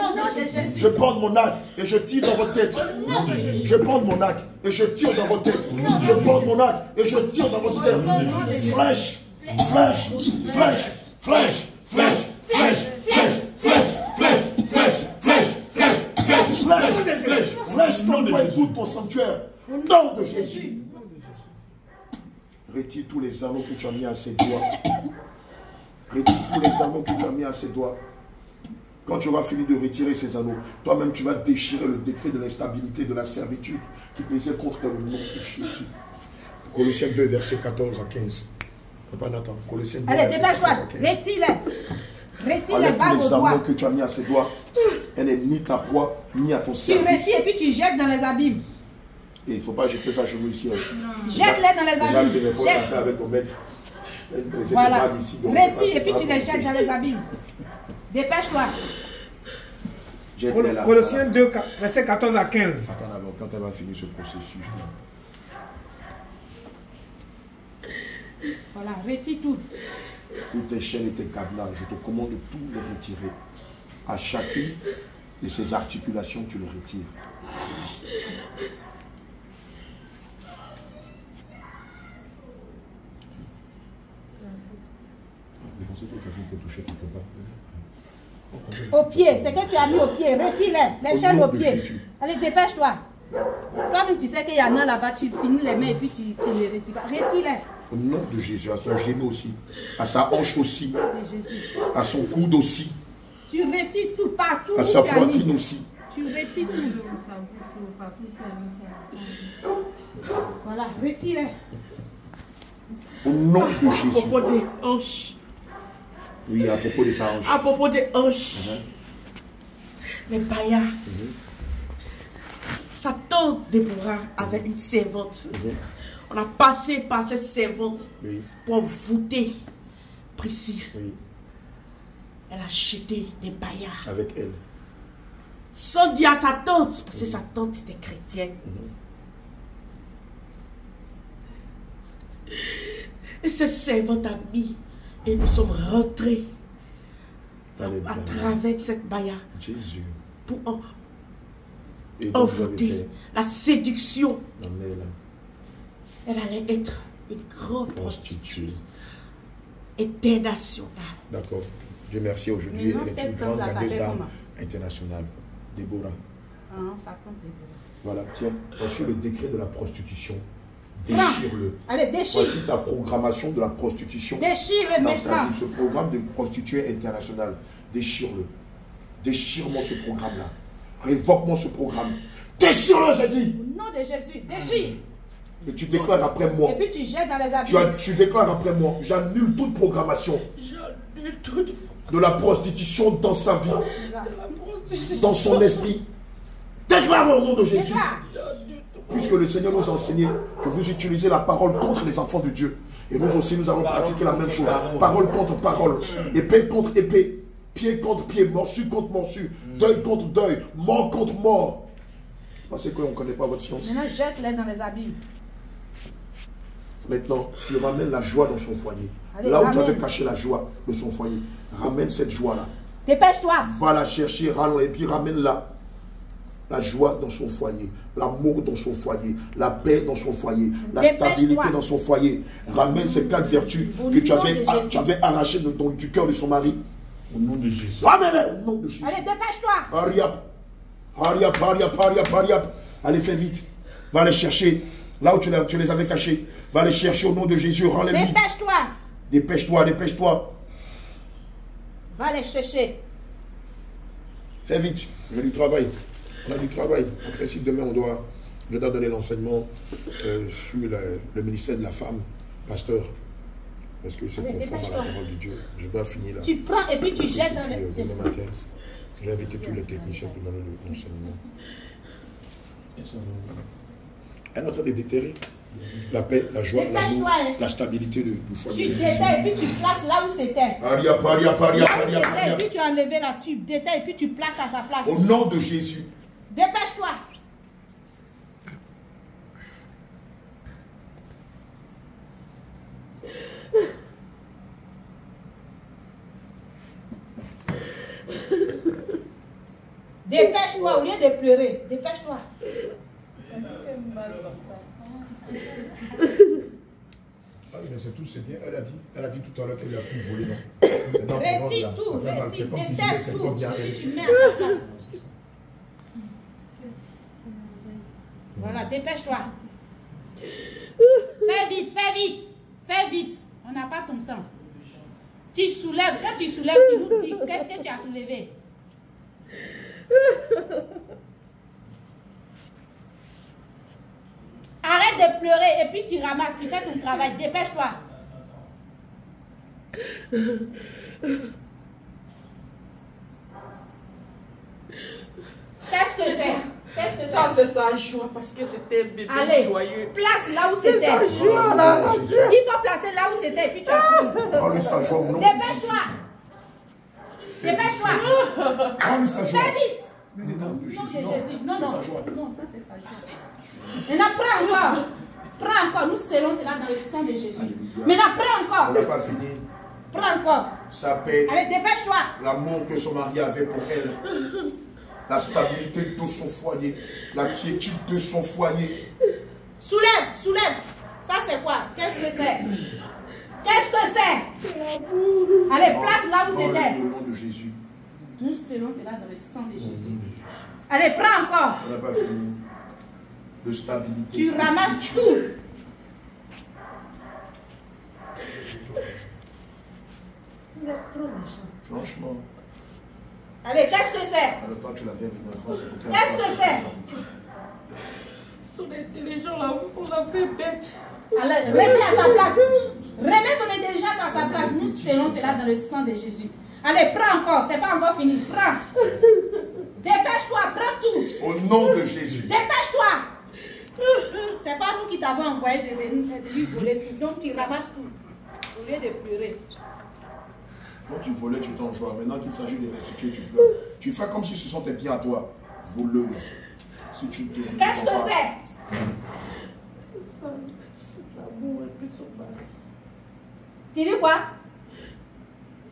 Je bande mon arc et je tire dans votre tête. Je bande mon arc et je tire dans votre tête. Je bande mon arc et je tire dans votre tête. Flèche, flèche, flèche, flèche, flèche, flèche, flèche, flèche, flèche, flèche, flèche, flèche, flèche, flèche, flèche, flèche, contre toi et tout ton sanctuaire. Au nom de Jésus. Retire tous les anneaux que tu as mis à ses doigts. Retire tous les anneaux que tu as mis à ses doigts. Quand tu auras fini de retirer ces anneaux, toi-même tu vas déchirer le décret de l'instabilité, de la servitude qui pesait contre le nom de Jésus. Colossiens 2, versets 14 à 15. Papa Nathan, Colossiens 2, allez, dépêche-toi, retire-les. Retire-les, enlève tous les anneaux que tu as mis à ses doigts. Elle n'est ni ta proie, ni à ton service. Tu retires et puis tu jettes dans les abîmes. Et il ne faut pas jeter ça à genoux ici. Jette-les dans les abîmes. Jette. Avec ton maître. Voilà. Retire et puis tu les jettes dans les abîmes. Dépêche-toi. Colossiens 2, verset 14 à 15. Quand elle va finir ce processus. Voilà, retire tout. Toutes tes chaînes et tes cadenas, je te commande de tout les retirer. À chacune de ces articulations, tu les retires. Au pied, c'est que tu as mis au pied. Retire-les, les chaînes au pied. Allez, dépêche-toi. Comme tu sais qu'il y en a là-bas, tu finis les mains et puis tu les retires. Retire-les. Au nom de Jésus, à son genou aussi, à sa hanche aussi, à son coude aussi, tu retires tout partout. À sa poitrine aussi. Tu retires tout. Voilà, retire-les. Au nom de Jésus. À propos des hanches. Oui, à propos de sa hanche. À propos des hanches. Les païens. Sa tante Déborah avait une servante. On a passé par cette servante pour voûter Priscille. Elle a acheté des païens. Avec elle. Sans dire à sa tante, parce que sa tante était chrétienne. Et cette servante a mis, et nous sommes rentrés à travers cette baïa pour envoûter la séduction. Elle allait être une grande prostituée. international. D'accord. Dieu merci, aujourd'hui, Maintenant, elle est une cette grande tante-là gagneuse s'appelle d'âme comment? internationale. Déborah. Ah, ça compte Déborah. Voilà, tiens, voici le décret de la prostitution. Prends. Déchire-le. Allez, déchire. Voici ta programmation de la prostitution. Déchire-le Dans sa maintenant. vie, ce programme de prostituée internationale. Déchire-le. Déchire-moi ce programme-là. Révoque-moi ce programme. Déchire-le, j'ai dit. Au nom de Jésus, déchire. Et tu déclares après moi. Et puis tu jettes dans les habits. Tu déclares après moi. J'annule toute programmation de la prostitution dans sa vie, dans son esprit. Déclare au nom de Jésus. Puisque le Seigneur nous a enseigné que vous utilisez la parole contre les enfants de Dieu. Et nous aussi, nous allons pratiquer la même chose. Parole contre parole. Épée contre épée. Pied contre pied. Morsure contre morsure. Deuil contre deuil. Mort contre mort. Parce qu'on ne connaît pas votre science. Maintenant, jette-les dans les abîmes. Maintenant, tu ramènes la joie dans son foyer. Allez, là où ramène. tu avais caché la joie de son foyer, ramène cette joie-là. Dépêche-toi. Va la chercher, et puis ramène-la. La joie dans son foyer, l'amour dans son foyer, la paix dans son foyer, la stabilité dans son foyer. Ramène ces 4 vertus que tu avais arrachées du cœur de son mari. Au nom de Jésus. Ramène-les au nom de Jésus. Allez, dépêche-toi. Hurry up. Hurry up, hurry up, hurry up, hurry up. Allez, fais vite. Va les chercher. Là où tu les avais cachés. Va les chercher au nom de Jésus. Rends-les-lui. Dépêche-toi. Dépêche-toi, dépêche-toi. Va les chercher. Fais vite. J'ai du travail. On a du travail. En principe, demain, je dois donner l'enseignement sur le ministère de la femme, pasteur. Parce que c'est conforme à la parole de Dieu. Je dois finir là. Tu prends et puis tu jettes dans les... Demain matin, j'ai invité tous les techniciens pour donner l'enseignement. Elle est en train de déterrer la paix, la joie, l'amour, la stabilité du foyer. Tu détailles et puis tu places là où c'était. Et puis tu as enlevé la tube. Détaille et puis tu places à sa place. Au nom de Jésus. Dépêche-toi. Dépêche-toi au lieu de pleurer. Dépêche-toi. Ça me fait mal comme ça. Ah oui, mais c'est tout, c'est bien. Elle a dit tout à l'heure qu'elle a pu voler. Retire tout, détaille tout. Tu mets à ta place. Voilà, dépêche-toi. Fais vite, fais vite. Fais vite. On n'a pas ton temps. Tu soulèves. Quand tu soulèves, tu nous dis qu'est-ce que tu as soulevé. Arrête de pleurer et puis tu ramasses, tu fais ton travail. Dépêche-toi. Qu'est-ce que c'est? Qu'est-ce que Ça, c'est sa joie parce que c'était un bébé joyeux. Place là où c'était. Sa joie, là. Il faut placer là où c'était et puis tu as pris. Prends-lui sa joie au nom de Dépêche-toi. Dépêche-toi. Prends-lui sa joie. Fais vite. Non, de Non, Jésus. c'est Jésus. Non, C'est non. sa joie. Non, ça c'est sa joie. Maintenant, prends encore. Prends encore. Nous scellons cela dans le sang de Jésus. Maintenant, prends On encore. n'a pas fini. Prends encore. Sa paix, Allez, dépêche-toi. l'amour que son mari avait pour elle, la stabilité de son foyer, la quiétude de son foyer. Soulève, soulève. Ça c'est quoi? Qu'est-ce que c'est? Qu'est-ce que c'est? Allez, place là où c'était. Au nom de Jésus. Nous scellons cela dans le sang de Jésus. Allez, prends encore. On n'a pas fini. De stabilité. Tu de ramasses quiétude. tout. Vous êtes trop méchants. Franchement. Allez, qu'est-ce que c'est? Alors toi, tu l'as fait venir en France. Qu'est-ce que c'est? Son intelligence, on l'a fait bête. Allez, remets à sa place. Remets son intelligence à sa place. Nous scellons cela dans le sang de Jésus. Allez, prends encore. C'est pas encore fini. Prends. Dépêche-toi, prends tout. Au nom de Jésus. Dépêche-toi. C'est pas nous qui t'avons envoyé de lui voler tout. Donc tu ramasses tout. Au lieu de pleurer. Quand tu volais, tu étais en joie. Maintenant qu'il s'agit de restituer, tu pleures. Tu fais comme si ce sont tes biens à toi. Voleuse. Si tu te Qu'est-ce que c'est? L'amour et puis son mari. Tu dis quoi?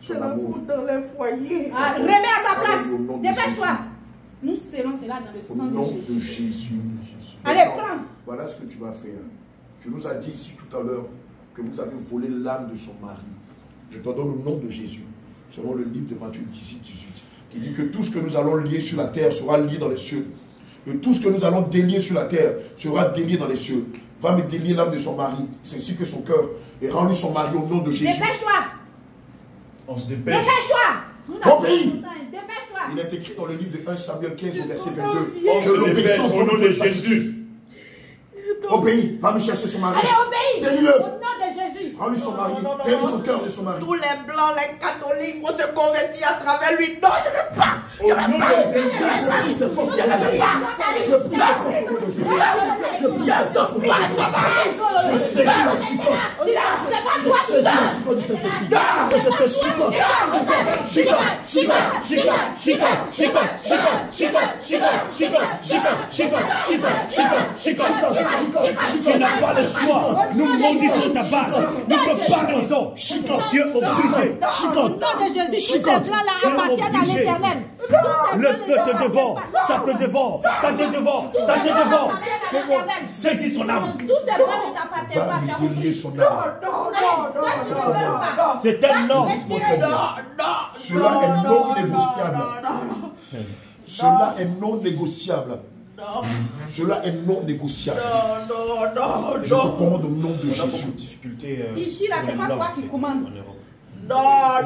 son C'est amour. l'amour dans les foyers. Ah, remets à sa place. Au nom de Dépêche-toi. Jésus. Nous scellons cela dans le Au sang de nom Jésus. de Jésus. Allez, Maintenant, prends. voilà ce que tu vas faire. Tu nous as dit ici tout à l'heure que vous avez volé l'âme de son mari. Je te donne le nom de Jésus, selon le livre de Matthieu 18, 18, qui dit que tout ce que nous allons lier sur la terre sera lié dans les cieux. Et tout ce que nous allons délier sur la terre sera délié dans les cieux. Va me délier l'âme de son mari, c'est ainsi que son cœur, et rends-lui son mari au nom de Jésus. Dépêche-toi. On se dépêche. Dépêche-toi. Mon pays. Dépêche-toi. Il est écrit dans le livre de 1 Samuel 15 au verset 22 On que se dépêche l'obéissance au nom de Jésus. Obéis, va me chercher son mari. Allez, obéis. Délie-le. Au nom de Jésus. Rends-lui son mari. Délie son cœur de son mari. Tous les blancs, les catholiques vont se convertir à travers lui. Non, je ne veux pas. Au nom de Jésus. Je prie tes forces. Je prie tes forces au nom de Jésus. Je prie tes forces au nom de Jésus. Je saisis la chicote. Je saisis la chicote du Saint-Esprit. Et je te chicote. Chicote, chicote, chicote, chicote, chicote, chicote, chicote, chicote, Tu n'as pas le choix. Nous maudissons ta base. Nous te paralysons. Tu es obligé. Au nom de Jésus, tous ces blancs-là appartiennent à l'Éternel. Le feu te dévore. Ça te dévore. Ça te dévore. Ça te dévore. Saisis son âme. Tous ces blancs ne t'appartiennent pas. Tu as compris? son âme. C'est un ordre. Cela est non négociable. Cela est non négociable. Cela est non négociable. Je te commande au nom de Jésus. Ici, là, c'est pas toi qui commande.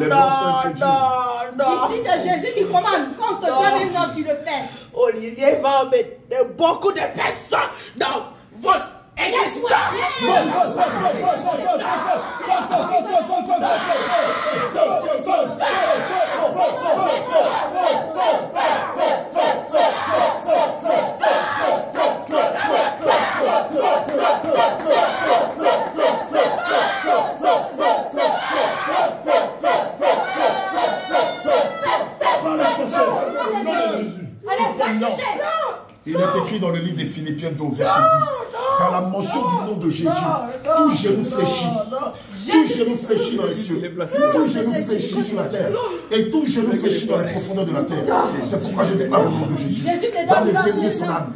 Les blancs sont incrédules. Ici, c'est Jésus qui commande. Quand on te donne une ordre, tu le fais. Olivier va mettre beaucoup de personnes dans votre existence. Il est écrit dans le livre des Philippiens 2, verset 10. Par la mention du nom de Jésus, tout genou fléchit. Tout genou fléchit dans les cieux. Tout genou fléchit sur la terre. Et tout genou fléchit dans les profondeurs de la terre. C'est pourquoi je déclare le nom de Jésus. Va me délier son âme.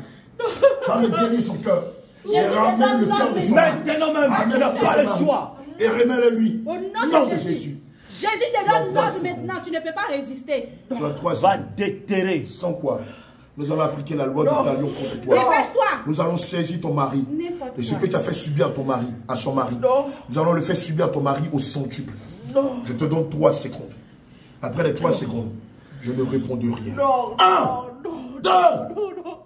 Va me délier son cœur. Et ramène le cœur de son âme. Maintenant même, tu n'as pas le choix. Et remets-le lui. Au nom de Jésus. Jésus te donne l'ordre maintenant. Tu ne peux pas résister. Tu as 3 Va déterrer. Sans quoi nous allons appliquer la loi du talion contre toi. Dépêche-toi. Nous allons saisir ton mari. Et ce que tu as fait subir à ton mari, à son mari, nous allons le faire subir à ton mari au centuple. Je te donne 3 secondes. Après les 3 secondes, je ne réponds de rien. 1, 2,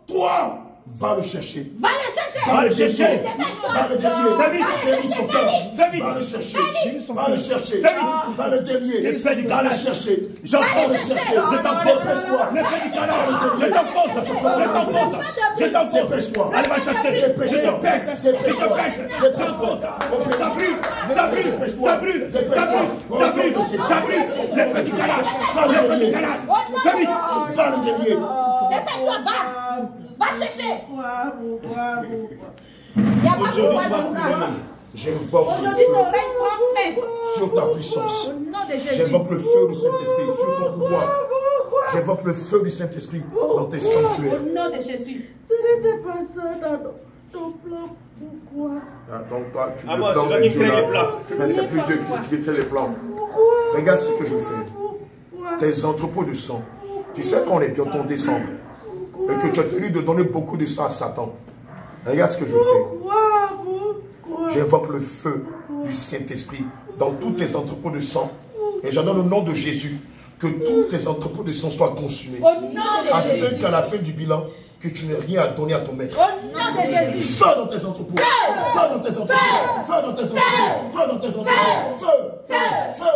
3. Va le chercher. Va le chercher. Va le chercher. Dépêche-toi. Va le délier. Délie son cœur. Fais vite. Va le chercher. Va le chercher. Fais vite. Va le délier. Il fait du Va le calage. chercher. J'enfonce. Va le chercher. Je t'enfonce. Dépêche-toi. Ne fais du calage. Je t'enfonce. Je t'enfonce. Je t'enfonce. Dépêche-toi. Allez, va chercher. Je te pèse. Je te pèse. J'enfonce. Ça brûle. Ça brûle. Ça brûle. Ça brûle. Ça brûle. Ça brûle. Ne fais du calage. Ne fais du calage. Fais vite. Va le délier. Dépêche-toi. Va. Va chercher. Il n'y a pas de quoi dans ça. J'invoque le Aujourd'hui, ton feu règne prend fin. sur ta puissance. Au nom de Jésus. J'invoque le feu du Saint-Esprit sur ton pouvoir. J'invoque le feu du Saint-Esprit dans tes sanctuaires. Au nom de Jésus. Ce n'était pas ça dans ton plan. Pourquoi? Donc toi, tu Ah le bon, plan c'est toi de qui Dieu crée là. les plans. Mais c'est plus Dieu qui crée les plans. Regarde ce que je fais. Tes entrepôts de sang. Tu sais qu'on est bientôt en décembre. Et que tu as tenu de donner beaucoup de sang à Satan. Regarde ce que je fais. J'invoque le feu du Saint-Esprit dans tous tes entrepôts de sang. Et j'en donne au nom de Jésus que tous tes entrepôts de sang soient consumés. Au nom de Afin Jésus. qu'à la fin du bilan, que tu n'aies rien à donner à ton maître. Au nom de Jésus. Feu dans tes entrepôts. Feu dans tes entrepôts. Feu dans tes entrepôts. Feu dans tes entrepôts. Feu. Feu. Feu.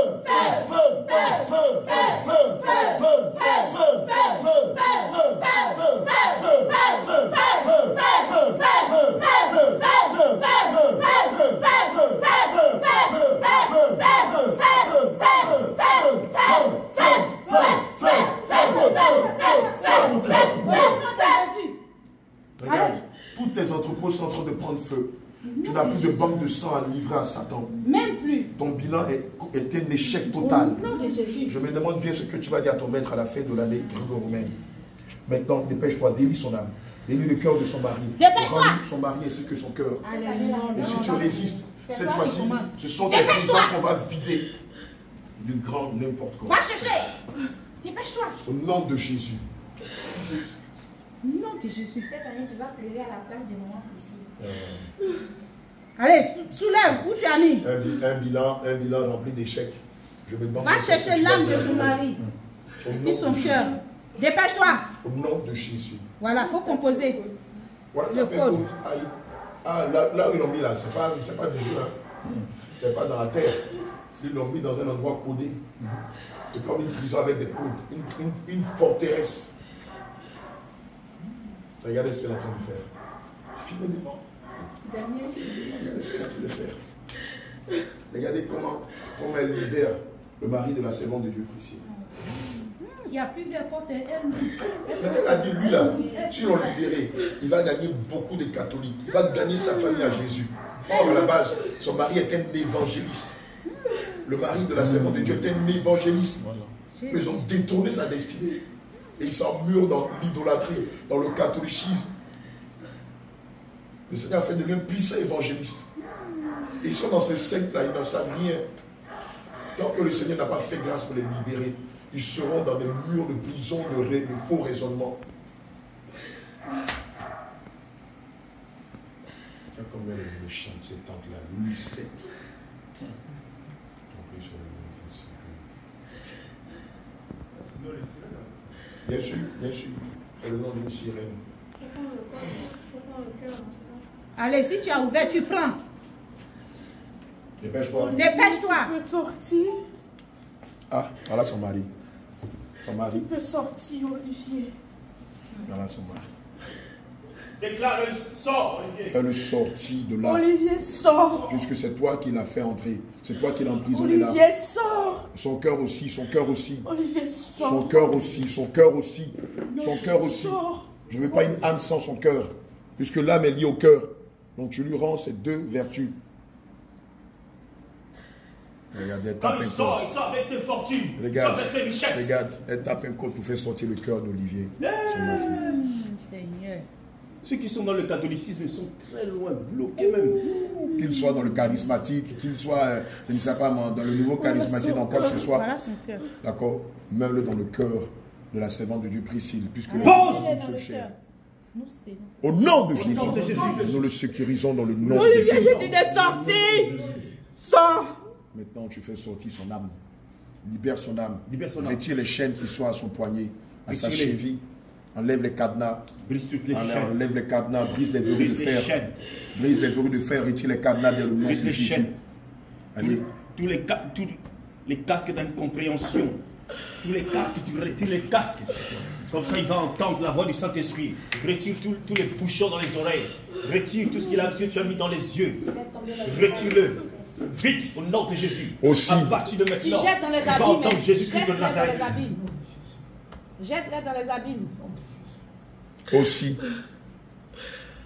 Feu. Feu. Feu. Regarde, tous tes entrepôts sont en train de prendre feu. Tu n'as plus de banque de sang à livrer à Satan. Même plus. Ton bilan est un échec total. Au nom de Jésus. Je me demande bien ce que tu vas dire à ton maître à la fin de l'année grégo-romaine. Maintenant, dépêche-toi, délie son âme. Délie le cœur de son mari. Dépêche-toi. Rends-lui son mari ainsi que son cœur. Alléluia. Et si tu résistes, cette fois-ci, ce sont des Dépêche-toi. prisons qu'on va vider. du grand n'importe quoi. Va chercher. Dépêche-toi. Au nom de Jésus. Au nom de Jésus. Cette année, tu vas pleurer à la place du moment précis. Allez, soulève. Où tu as mis? Un bilan rempli d'échecs. Je me demande. Va chercher l'âme de son mari. Puis son cœur. Dépêche-toi. Au nom de Jésus. Voilà, il faut composer. Le code. Là où ils l'ont mis là, c'est pas du jeu. Hein. C'est pas dans la terre. Ils l'ont mis dans un endroit codé. C'est comme une prison avec des codes. Une forteresse. Regardez ce qu'elle est en train de faire. Filmez devant. Regardez ce qu'elle est en train de faire. Regardez comment elle libère le mari de la servante de Dieu précis. Il y a plusieurs portes. Elle a dit, lui là, si on le libérait, il va gagner beaucoup de catholiques. Il va gagner sa famille à Jésus. Or, à la base, son mari est un évangéliste. Le mari de la servante de Dieu est un évangéliste. Mais ils ont détourné sa destinée. Et ils s'emmurent dans l'idolâtrie, dans le catholicisme. Le Seigneur a fait de lui un puissant évangéliste. Et ils sont dans ces sectes-là, ils n'en savent rien. Tant que le Seigneur n'a pas fait grâce pour les libérer, ils seront dans des murs de prison, de faux raisonnements. Comme elle est méchante, cette tante-là, Lucette. Bien sûr, c'est le nom d'une sirène. Allez, si tu as ouvert, tu prends. Dépêche-toi. Dépêche-toi. Il peut sortir. Ah, voilà son mari. Son mari. Il peut sortir, Olivier. Voilà son mari. Déclare le sort, Olivier. Fais-le sortir de là. Olivier, sort. Puisque c'est toi qui l'as fait entrer. C'est toi qui l'as emprisonné là. Olivier, sort. Son cœur aussi, son cœur aussi. Olivier, sort. Son cœur aussi, son cœur aussi. Son cœur aussi. Sort. Je ne veux pas une âme sans son cœur. Puisque l'âme est liée au cœur. Donc tu lui rends ces deux vertus. Regardez, elle tape Quand un il sort code. avec ses fortunes, Regarde, il sort avec ses richesses. regarde, elle tape un code pour faire sortir le cœur d'Olivier. Seigneur. Ceux qui sont dans le catholicisme sont très loin, bloqués même. Qu'il soit dans le charismatique, qu'il soit, je ne sais pas, dans le nouveau charismatique, dans quoi que ce soit. Voilà son cœur. D'accord. Mets-le dans le cœur de la servante de Dieu Priscille, puisque les Pose deux sont chers. Nous, c'est Au nom de Jésus, nous le sécurisons dans le nom de Olivier, Jésus. j'ai dit de sortir. Sors. Maintenant, tu fais sortir son âme. Libère son âme. Libère son âme. Retire les chaînes qui sont à son poignet, à sa Retire-les. cheville. Enlève les cadenas. Brise toutes les chaînes. Enlève les cadenas. Brise les verrous de Brise les fer. chaînes. Brise les verrous de fer. Retire les cadenas dans le nom de Brise les Jésus. chaînes. Allez. Tous les casques d'incompréhension. Tous les casques, tu retires les casques. Comme ça, il va entendre la voix du Saint-Esprit. Retire tous les bouchons dans les oreilles. Retire tout ce qu'il a mis dans les yeux. Retire-le. Vite, au nom de Jésus. Aussi. À partir de maintenant, Tu jettes dans les tu vas abîmes. entendre Jésus-Christ de Jette-les dans Nazareth. les abîmes. Jette-les dans les abîmes. Aussi,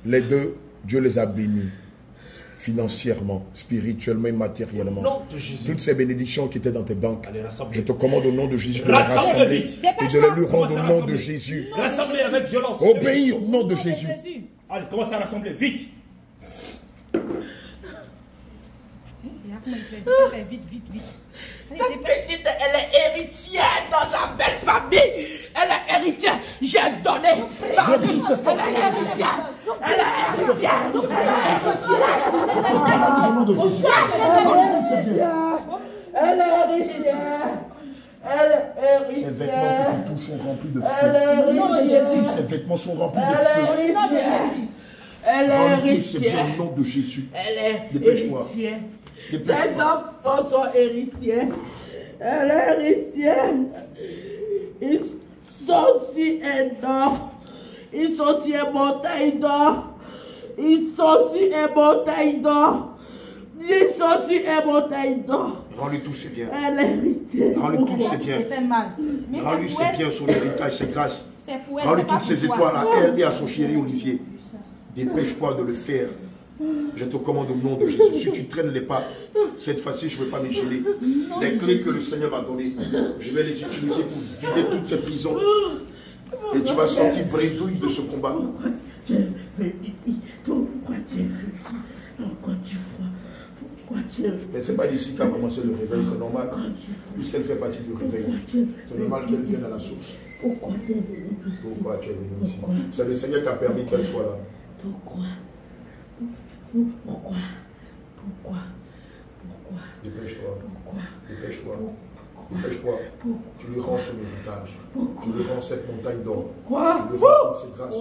les deux, Dieu les a bénis financièrement, spirituellement et matériellement. Au nom de Jésus. Toutes ces bénédictions qui étaient dans tes banques, Allez, rassemblez. je te commande au nom de Jésus de les Rassemble rassembler vite. et de les lui rendre Commencez à au nom de rassembler. Jésus. Rassemblez avec violence. Obéis au nom de Au nom Jésus. Allez, commencez à rassembler. Vite. Regarde comment il fait. Il fait vite, vite, vite. Allez, Cette dépêche. petite, elle est héritière dans sa belle famille. Elle est héritière. J'ai donné. Je brise tes forces. Elle est héritière. Elle est héritière. Au nom de Jésus. Elle est héritière. Elle est Ces vêtements héritière. que tu touches sont remplis de Elle feu. est héritière. Ces vêtements sont remplis de Elle feu. est héritière. Elle est Rends tous ces biens héritière. au nom de Jésus. Elle est Dépêche-toi. héritière. Les Dépêche-toi. enfants sont héritiers. Elle est héritière. Ils sont si énormes. Ils sont si une montagne d'or. Ils sont si une montagne d'or. Ils sont si une montagne d'or. Rends-lui tous ses biens. Elle est héritière. Rends-lui tous ses biens. Il fait mal. Mais Rends-lui c'est ses pour elle. biens, son héritage, ses grâces. C'est pour elle. Rends-lui c'est pas toutes ses pour toi. étoiles à elle et à son chéri Olivier. Dépêche-toi de le faire. Je te commande au nom de Jésus. Si tu traînes les pas, cette fois-ci, je ne vais pas les geler. Les clés que le Seigneur m'a données, je vais les utiliser pour vider toutes tes prisons. Et tu vas sortir bredouille de ce combat. Pourquoi tu es refus? Pourquoi tu vois? Pourquoi Mais ce n'est pas d'ici qu'a commencé le réveil, c'est normal. Puisqu'elle fait partie du réveil, c'est normal qu'elle vienne à la source. Pourquoi tu es venu? Pourquoi tu es venu ici? C'est le Seigneur qui a permis qu'elle soit là. Pourquoi? Dépêche-toi. Dépêche-toi. Dépêche-toi. Tu lui rends son héritage. Tu lui rends cette montagne d'or. Tu lui rends toutes ses grâces.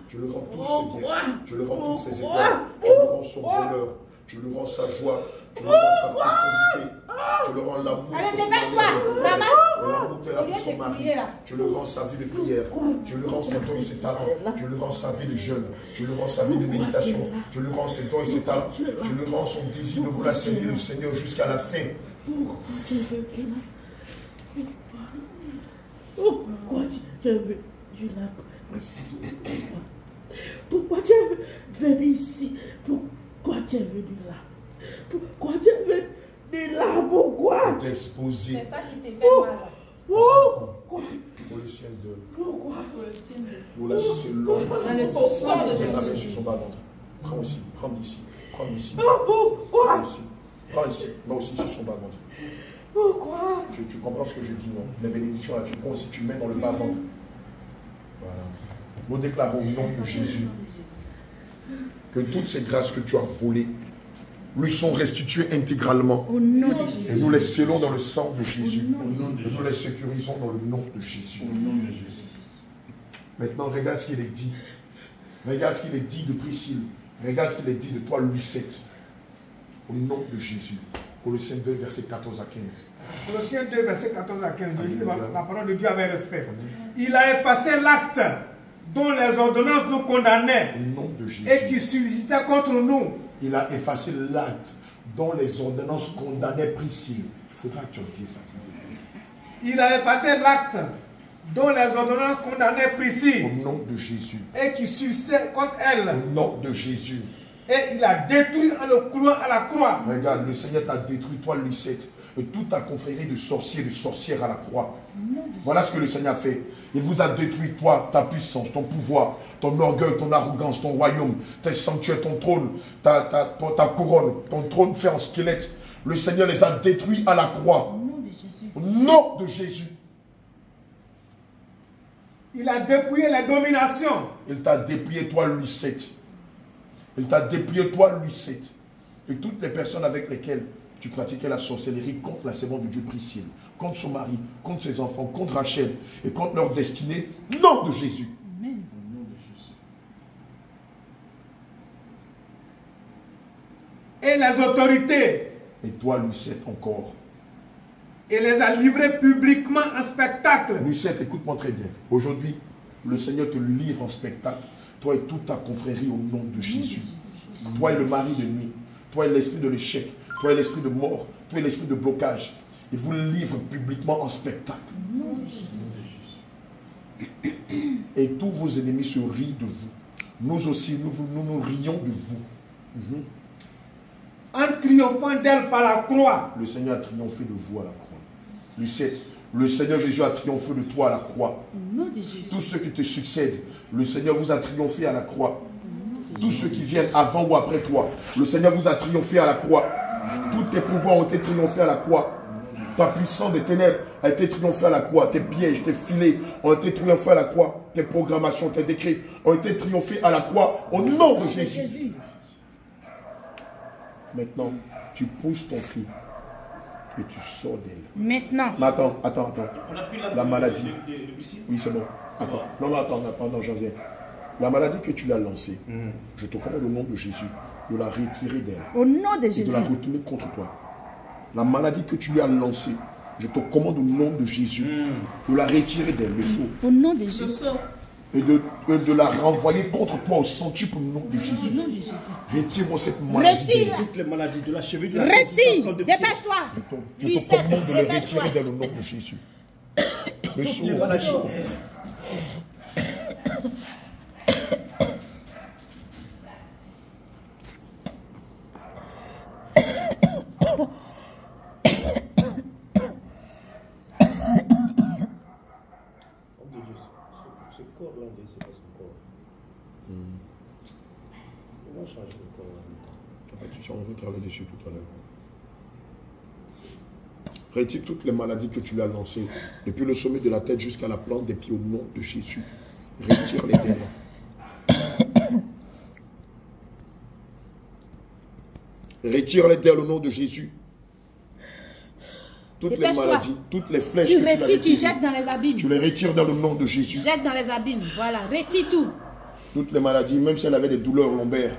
Tu lui rends tous ses biens. Tu lui rends toutes ses étoiles. Tu lui rends son bonheur. Tu lui rends sa joie. Tu lui rends sa fécondité. Tu lui rends l'amour. Allez, dépêche-toi, Damas. L'amour qu'elle a pour son mari. Tu lui rends sa vie de prière. Tu lui rends ses dons et ses talents. Tu lui rends sa vie de jeûne. Tu lui rends sa vie de méditation. Tu lui rends ses dons et ses talents. Tu lui rends son désir de vouloir servir le Seigneur jusqu'à la fin. Pourquoi tu es venu là? Pourquoi tu es venu ici? Pourquoi tu es venu là? Pourquoi tu es venu là? Pourquoi? T'es exposé. C'est ça qui te fait mal. Pour le sien de. Pourquoi? Nous la selon. Dans le sang de Jésus. Avec sur son bas-ventre. Prends ici. Prends d'ici. Prends ici. Pourquoi? Prends ici. Prends ici. Moi aussi sur son bas-ventre. Pourquoi? Tu comprends ce que je dis, non? Les bénédictions là, tu prends aussi, tu mets dans le bas-ventre. Voilà. Nous déclarons au nom de Jésus que toutes ces grâces que tu as volées lui sont restituées intégralement. Au nom de Jésus. Et nous les scellons dans le sang de Jésus. Et nous les sécurisons dans le nom de Jésus. Maintenant, regarde ce qu'il est dit. Regarde ce qu'il est dit de Priscille. Regarde ce qu'il est dit de toi, Louis VII. Au nom de Jésus. Colossiens 2, versets 14 à 15. Colossiens 2, versets 14 à 15. Je lis la parole de Dieu avec respect. Il a effacé l'acte dont les ordonnances nous condamnaient Au nom de Jésus. et qui subsistait contre nous. Il a effacé l'acte dont les ordonnances condamnaient Priscille. Il faudra actualiser ça. Il a effacé l'acte dont les ordonnances condamnaient Priscille Au nom de Jésus. et qui subsistait contre elle. Au nom de Jésus. Et il a détruit en le clouant à la croix. Regarde, le Seigneur t'a détruit, toi, Lucette, et toute ta confrérie de sorciers et de sorcières à la croix. Voilà ce que le Seigneur a fait. Il vous a détruit, toi, ta puissance, ton pouvoir, ton orgueil, ton arrogance, ton royaume, tes sanctuaires, ton trône, ta couronne, ton trône fait en squelette. Le Seigneur les a détruits à la croix. Au nom de Jésus. Il a dépouillé les dominations. Il t'a dépouillé, toi, Lucette. Il t'a dépouillé, toi, Lucette. Et toutes les personnes avec lesquelles tu pratiquais la sorcellerie contre la servante de Dieu Priscille, contre son mari, contre ses enfants, contre Rachel et contre leur destinée, nom de Jésus. Amen. Au nom de Jésus. Et les autorités. Et toi, Lucette, encore. Et les a livrés publiquement en spectacle. Lucette, écoute-moi très bien. Aujourd'hui, le Seigneur te livre en spectacle. Toi et toute ta confrérie au nom de Jésus. Toi et le mari de nuit. Toi et l'esprit de l'échec. Toi et l'esprit de mort. Toi et l'esprit de blocage. Il vous livre publiquement en spectacle. Et tous vos ennemis se rient de vous. Nous aussi, nous rions de vous. En triomphant d'elle par la croix. Le Seigneur a triomphé de vous à la croix. Lucette, le Seigneur Jésus a triomphé de toi à la croix. Tous ceux qui te succèdent, le Seigneur vous a triomphé à la croix. Tous ceux qui viennent avant ou après toi, le Seigneur vous a triomphé à la croix. Tous tes pouvoirs ont été triomphés à la croix. Ta puissance des ténèbres a été triomphée à la croix. Tes pièges, tes filets ont été triomphés à la croix. Tes programmations, tes décrets ont été triomphés à la croix au nom de Jésus. Maintenant, tu pousses ton cri et tu sors d'elle. Maintenant. Mais attends. On a pris la maladie. De Oui, c'est bon. Attends. Non, j'en viens. La maladie que tu lui as lancée, je te commande au nom de Jésus de la retirer d'elle. Au nom de Jésus. Et de la retourner contre toi. La maladie que tu lui as lancée, je te commande au nom de Jésus de la retirer d'elle, le sceau. Au nom de Jésus. Et de la renvoyer contre toi au centuple au nom de Jésus. Au nom de Jésus. Retire-moi cette maladie. Retire. toutes les maladies de la cheville, de la Retire. Dépêche-toi. Je te commande de le retirer d'elle au nom de Jésus. Le sceau. Ce corps-là, c'est pas son corps. On va changer le corps. Tu sais, on va travailler dessus tout à l'heure. Retire toutes les maladies que tu lui as lancées, depuis le sommet de la tête jusqu'à la plante des pieds au nom de Jésus. Retire-les d'elle. Retire-les d'elle au nom de Jésus. Toutes les maladies, toutes les flèches tu retires, tu jettes dans les abîmes. Tu les retires dans le nom de Jésus. Jette dans les abîmes, voilà, retire tout. Toutes les maladies, même si elle avait des douleurs lombaires,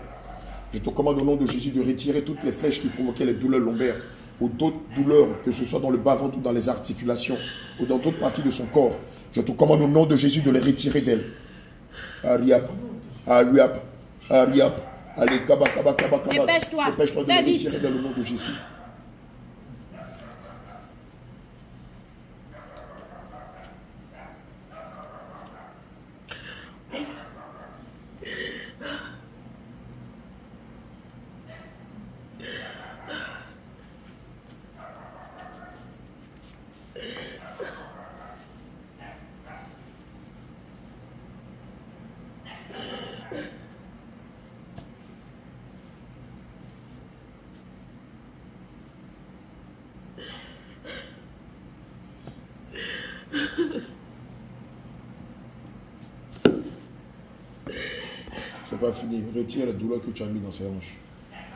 je te commande au nom de Jésus de retirer toutes les flèches qui provoquaient les douleurs lombaires ou d'autres douleurs, que ce soit dans le bas-ventre ou dans les articulations ou dans d'autres parties de son corps. Je te commande au nom de Jésus de les retirer d'elle. Ariap, Ariap, Ariap, allez, kaba, kaba, kaba, kaba. Dépêche-toi, dépêche-toi de les retirer dans le nom de Jésus. C'est pas fini. Retire les douleurs que tu as mis dans ses hanches.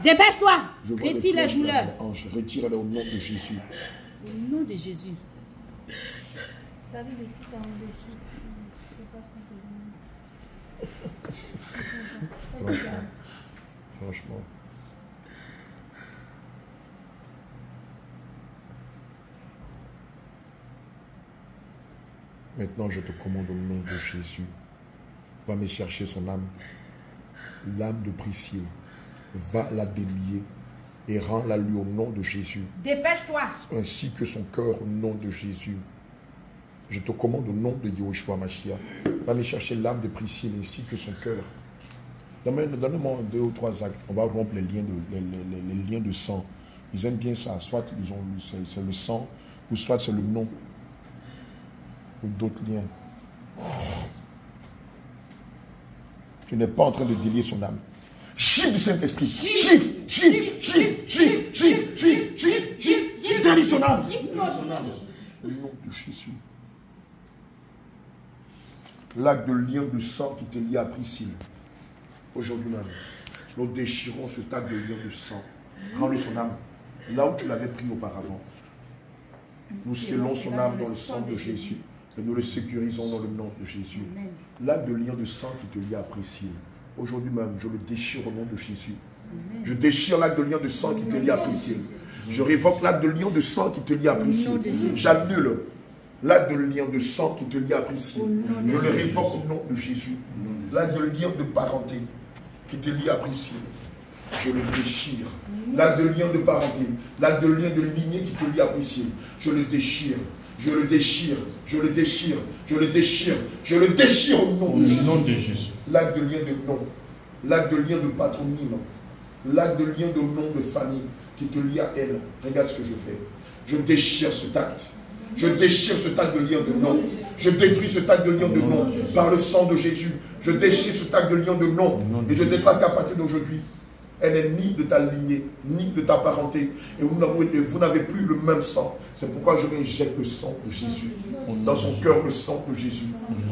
Dépêche-toi. Retire les douleurs. Retire-les au nom de Jésus. Au nom de Jésus. Franchement. Maintenant, je te commande au nom de Jésus. Va me chercher son âme. L'âme de Priscille. Va la délier et rends-la lui au nom de Jésus. Dépêche-toi. Ainsi que son cœur au nom de Jésus. Je te commande au nom de Yahushua Mashiach. Va me chercher l'âme de Priscille ainsi que son cœur. Donne-moi 2 ou 3 actes. On va rompre les liens de sang. Ils aiment bien ça. Soit c'est le sang, ou soit c'est le nom, ou d'autres liens. Tu n'es pas en train de délier son âme. Chiffre du Saint-Esprit. Chiffre. Délie son âme. Au nom de Jésus. L'acte de lien de sang qui te lie à Priscille. Aujourd'hui même, nous déchirons ce acte de lien de sang. Rends-lui son âme. Là où tu l'avais pris auparavant. Nous scellons son âme dans le sang de Jésus. Et nous le sécurisons dans le nom de Jésus. L'acte de lien de sang qui te lie à Priscille. Aujourd'hui même, je le déchire au nom de Jésus. Je déchire l'acte de lien de sang qui te lie à Priscille. Je révoque l'acte de lien de sang qui te lie à Priscille. J'annule l'acte de lien de sang qui te lie à Priscille. Je le révoque au nom de Jésus. L'acte de lien de parenté qui te lie à Priscille. Je le déchire. L'acte de lien de parenté, l'acte de lien de lignée qui te lie à Priscille. Je le déchire. Je le déchire, je le déchire, je le déchire, je le déchire au nom de Jésus. L'acte de lien de nom, l'acte de lien de patronyme, l'acte de lien de nom de famille qui te lie à elle. Regarde ce que je fais. Je déchire cet acte. Je déchire ce acte de lien de nom. Je détruis ce acte de lien de nom par le sang de Jésus. Je déchire ce acte de lien de nom. Et je déclare qu'à partir d'aujourd'hui, elle n'est ni de ta lignée, ni de ta parenté. Et vous n'avez plus le même sang. C'est pourquoi je réjecte le sang de Jésus. Dans son cœur, le sang de Jésus.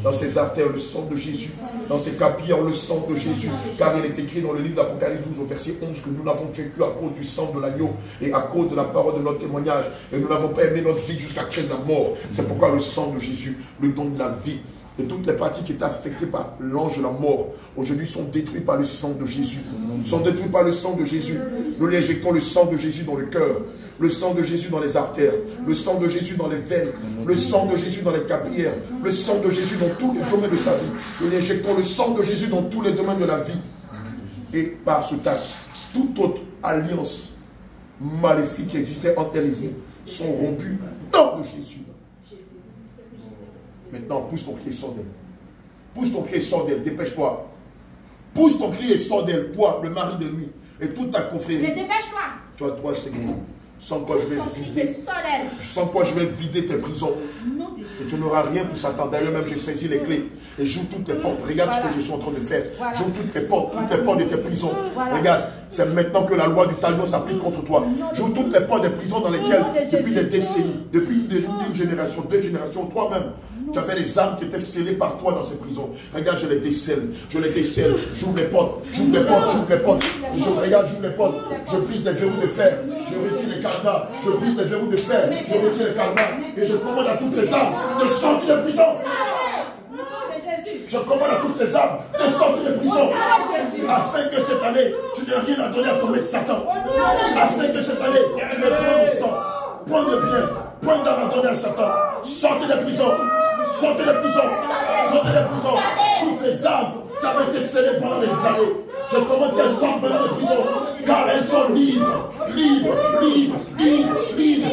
Dans ses artères, le sang de Jésus. Dans ses capillaires, le sang de Jésus. Car il est écrit dans le livre d'Apocalypse 12 au verset 11 que nous n'avons vécu à cause du sang de l'agneau et à cause de la parole de notre témoignage. Et nous n'avons pas aimé notre vie jusqu'à créer la mort. C'est pourquoi le sang de Jésus, le don de la vie, et toutes les parties qui étaient affectées par l'ange de la mort, aujourd'hui sont détruites par le sang de Jésus. Sont détruites par le sang de Jésus. Nous lui injectons le sang de Jésus dans le cœur, le sang de Jésus dans les artères, le sang de Jésus dans les veines, le sang de Jésus dans les capillaires, le sang de Jésus dans tous les domaines de sa vie. Nous lui injectons le sang de Jésus dans tous les domaines de la vie. Et par ce acte, toute autre alliance maléfique qui existait entre elle et vous sont rompues dans le nom de Jésus. Maintenant, pousse ton cri et sors d'elle. Pousse ton cri et sors d'elle, dépêche-toi. Pousse ton cri et sors d'elle, toi, le mari de nuit, et toute ta confrérie. Mais dépêche-toi. Tu as 3 secondes. Sans quoi je vais vider. Sans quoi je vais vider tes prisons. Et tu n'auras rien pour Satan. D'ailleurs, même j'ai saisi les clés. Et j'ouvre toutes les portes. Regarde ce que je suis en train de faire. J'ouvre toutes les portes de tes prisons. Regarde. C'est maintenant que la loi du talion s'applique contre toi. J'ouvre toutes les portes des prisons dans lesquelles, depuis des décennies, depuis une génération, 2 générations, toi-même, tu avais les âmes qui étaient scellées par toi dans ces prisons. Regarde, je les décèle, j'ouvre les portes, j'ouvre les portes. Regarde, j'ouvre les portes, je brise les verrous de fer, je retire les cadenas, je brise les verrous de fer, je retire les cadenas, et je commande à toutes ces âmes de sortir de prison. Je commande à toutes ces âmes de sortir de prison, afin que cette année, tu n'aies rien à donner à commettre Satan. Afin que cette année, tu n'aies point de sang, point de bien, point d'âme à donner à Satan. Sortez de prison, sortez de prison, sortez de prison. Toutes ces âmes qui avaient été scellées pendant des années, je commande qu'elles sortent maintenant de prison, car elles sont libres, libres, libres, libres, libres.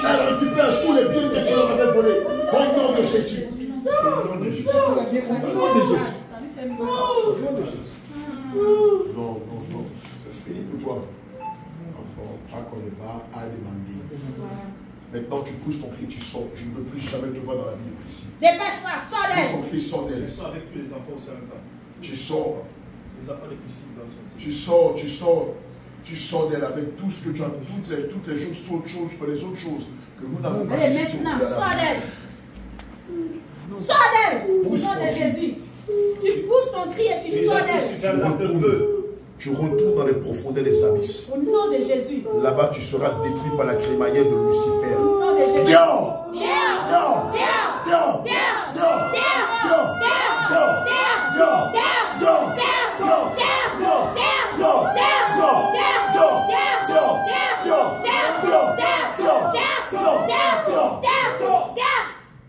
Elles récupèrent tous les biens que tu leur avais volés. Au nom de Jésus. Au nom de Jésus. Au nom de Jésus. Non. C'est fini pour toi. Enfant, pas qu'on n'est pas à demander. Maintenant, tu pousses ton cri, tu sors. Je ne veux plus jamais te voir dans la vie de Priscille. Dépêche-toi, sors d'elle. Pousse ton cri, sors d'elle. Je sors avec tous les enfants aussi en même temps. Tu sors. Les enfants de Priscille doivent sortir. Tu sors d'elle avec tout ce que tu as, toutes les autres choses que nous n'avons pas. Allez, maintenant, sors d'elle. Sors d'elle. Au nom de Jésus. Tu pousses ton cri et tu sors d'elle. Tu retournes dans les profondeurs des abysses. Au nom de Jésus. Là-bas, tu seras détruit par la crémaillère de Lucifer. Au nom de Jésus.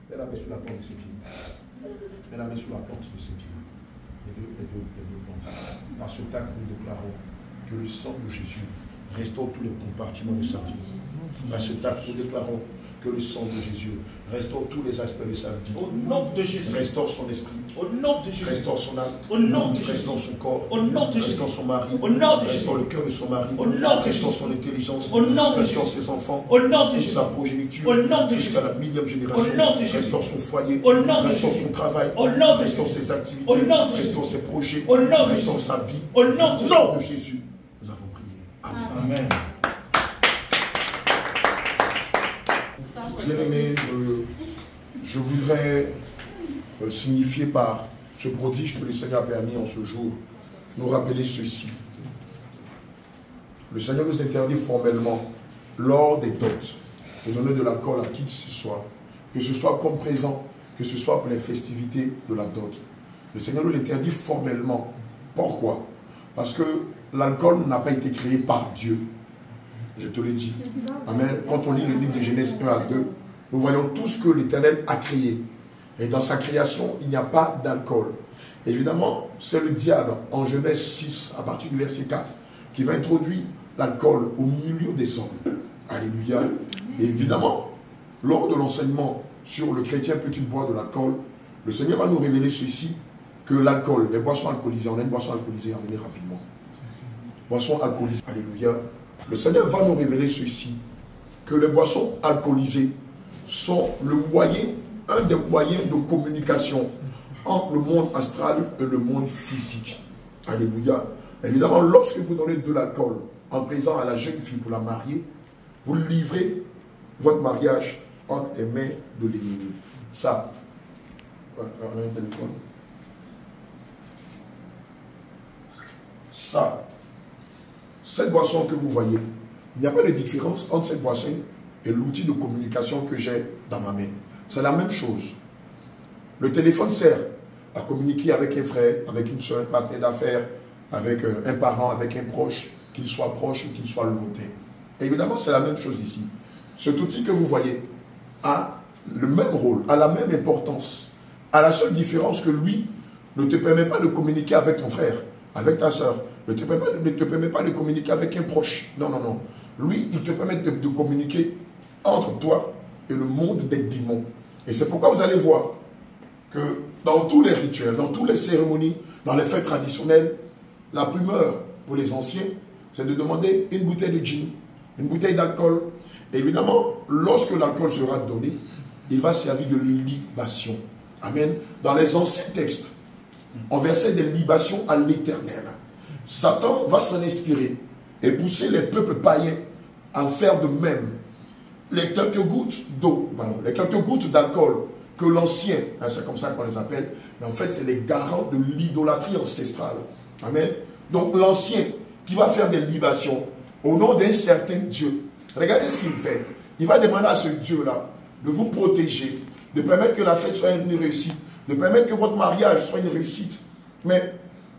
Mets la main sous la plante de ses pieds. Mets la main sous la plante de ses pieds. Les deux plantes. Par ce tac, nous déclarons que le sang de Jésus restaure tous les compartiments de sa vie. Par ce tac, nous déclarons que le sang de Jésus restaure tous les aspects de sa vie. Au nom de Jésus. Restaure son esprit. Au nom de Jésus. Restaure son âme. Au nom de Jésus. Restaure son corps. Au nom de Jésus. Restaure son mari. Au nom de Jésus. Restaure le cœur de son mari. Au nom de Restaure Jésus. son intelligence. Au nom de Restaure Jésus. ses enfants. Au nom de Jésus. Sa progéniture. Au nom de Jusqu'à Jésus. la 1000e génération. Au nom de Jésus. Restaure son foyer. Au nom de Restaure Jésus. son travail. Au nom de Restaure Jésus. ses activités. Au nom de Restaure Jésus. ses projets. Au nom de Restaure Jésus. sa vie. Au nom de nom de Jésus, nous avons prié. Amen. Amen. Bien-aimés, je voudrais signifier par ce prodige que le Seigneur a permis en ce jour, nous rappeler ceci. Le Seigneur nous interdit formellement, lors des dots, de donner de l'alcool à qui que ce soit comme présent, que ce soit pour les festivités de la dot. Le Seigneur nous l'interdit formellement. Pourquoi? Parce que l'alcool n'a pas été créé par Dieu. Je te le dis. Amen. Quand on lit le livre de Genèse 1 à 2, nous voyons tout ce que l'Éternel a créé. Et dans sa création, il n'y a pas d'alcool. Évidemment, c'est le diable, en Genèse 6, à partir du verset 4, qui va introduire l'alcool au milieu des hommes. Alléluia. Et évidemment, lors de l'enseignement sur le chrétien peut-il boire de l'alcool, le Seigneur va nous révéler ceci, que l'alcool, les boissons alcoolisées, on a une boisson alcoolisée, amenez rapidement. Boissons alcoolisées. Alléluia. Le Seigneur va nous révéler ceci, que les boissons alcoolisées sont un des moyens de communication entre le monde astral et le monde physique. Alléluia. Évidemment, lorsque vous donnez de l'alcool en présent à la jeune fille pour la marier, vous livrez votre mariage entre les mains de l'ennemi. Ça, on a un téléphone. Ça, cette boisson que vous voyez, il n'y a pas de différence entre cette boisson et l'outil de communication que j'ai dans ma main. C'est la même chose. Le téléphone sert à communiquer avec un frère, avec une soeur, un partenaire d'affaires, avec un parent, avec un proche, qu'il soit proche ou qu'il soit lointain. Et évidemment, c'est la même chose ici. Cet outil que vous voyez a le même rôle, a la même importance, a la seule différence que lui ne te permet pas de communiquer avec ton frère, avec ta soeur, ne te permet pas de communiquer avec un proche. Non, non, non. Lui, il te permet de communiquer entre toi et le monde des démons. Et c'est pourquoi vous allez voir que dans tous les rituels, dans toutes les cérémonies, dans les fêtes traditionnelles, la primeur pour les anciens, c'est de demander une bouteille de gin, une bouteille d'alcool. Évidemment, lorsque l'alcool sera donné, il va servir de libation. Amen. Dans les anciens textes, on versait des libations à l'Éternel. Satan va s'en inspirer et pousser les peuples païens à faire de même. Les quelques gouttes d'eau, les quelques gouttes d'alcool que l'ancien, c'est comme ça qu'on les appelle, mais en fait c'est les garants de l'idolâtrie ancestrale. Amen. Donc l'ancien qui va faire des libations au nom d'un certain Dieu, regardez ce qu'il fait. Il va demander à ce Dieu-là de vous protéger, de permettre que la fête soit une réussite, de permettre que votre mariage soit une réussite. Mais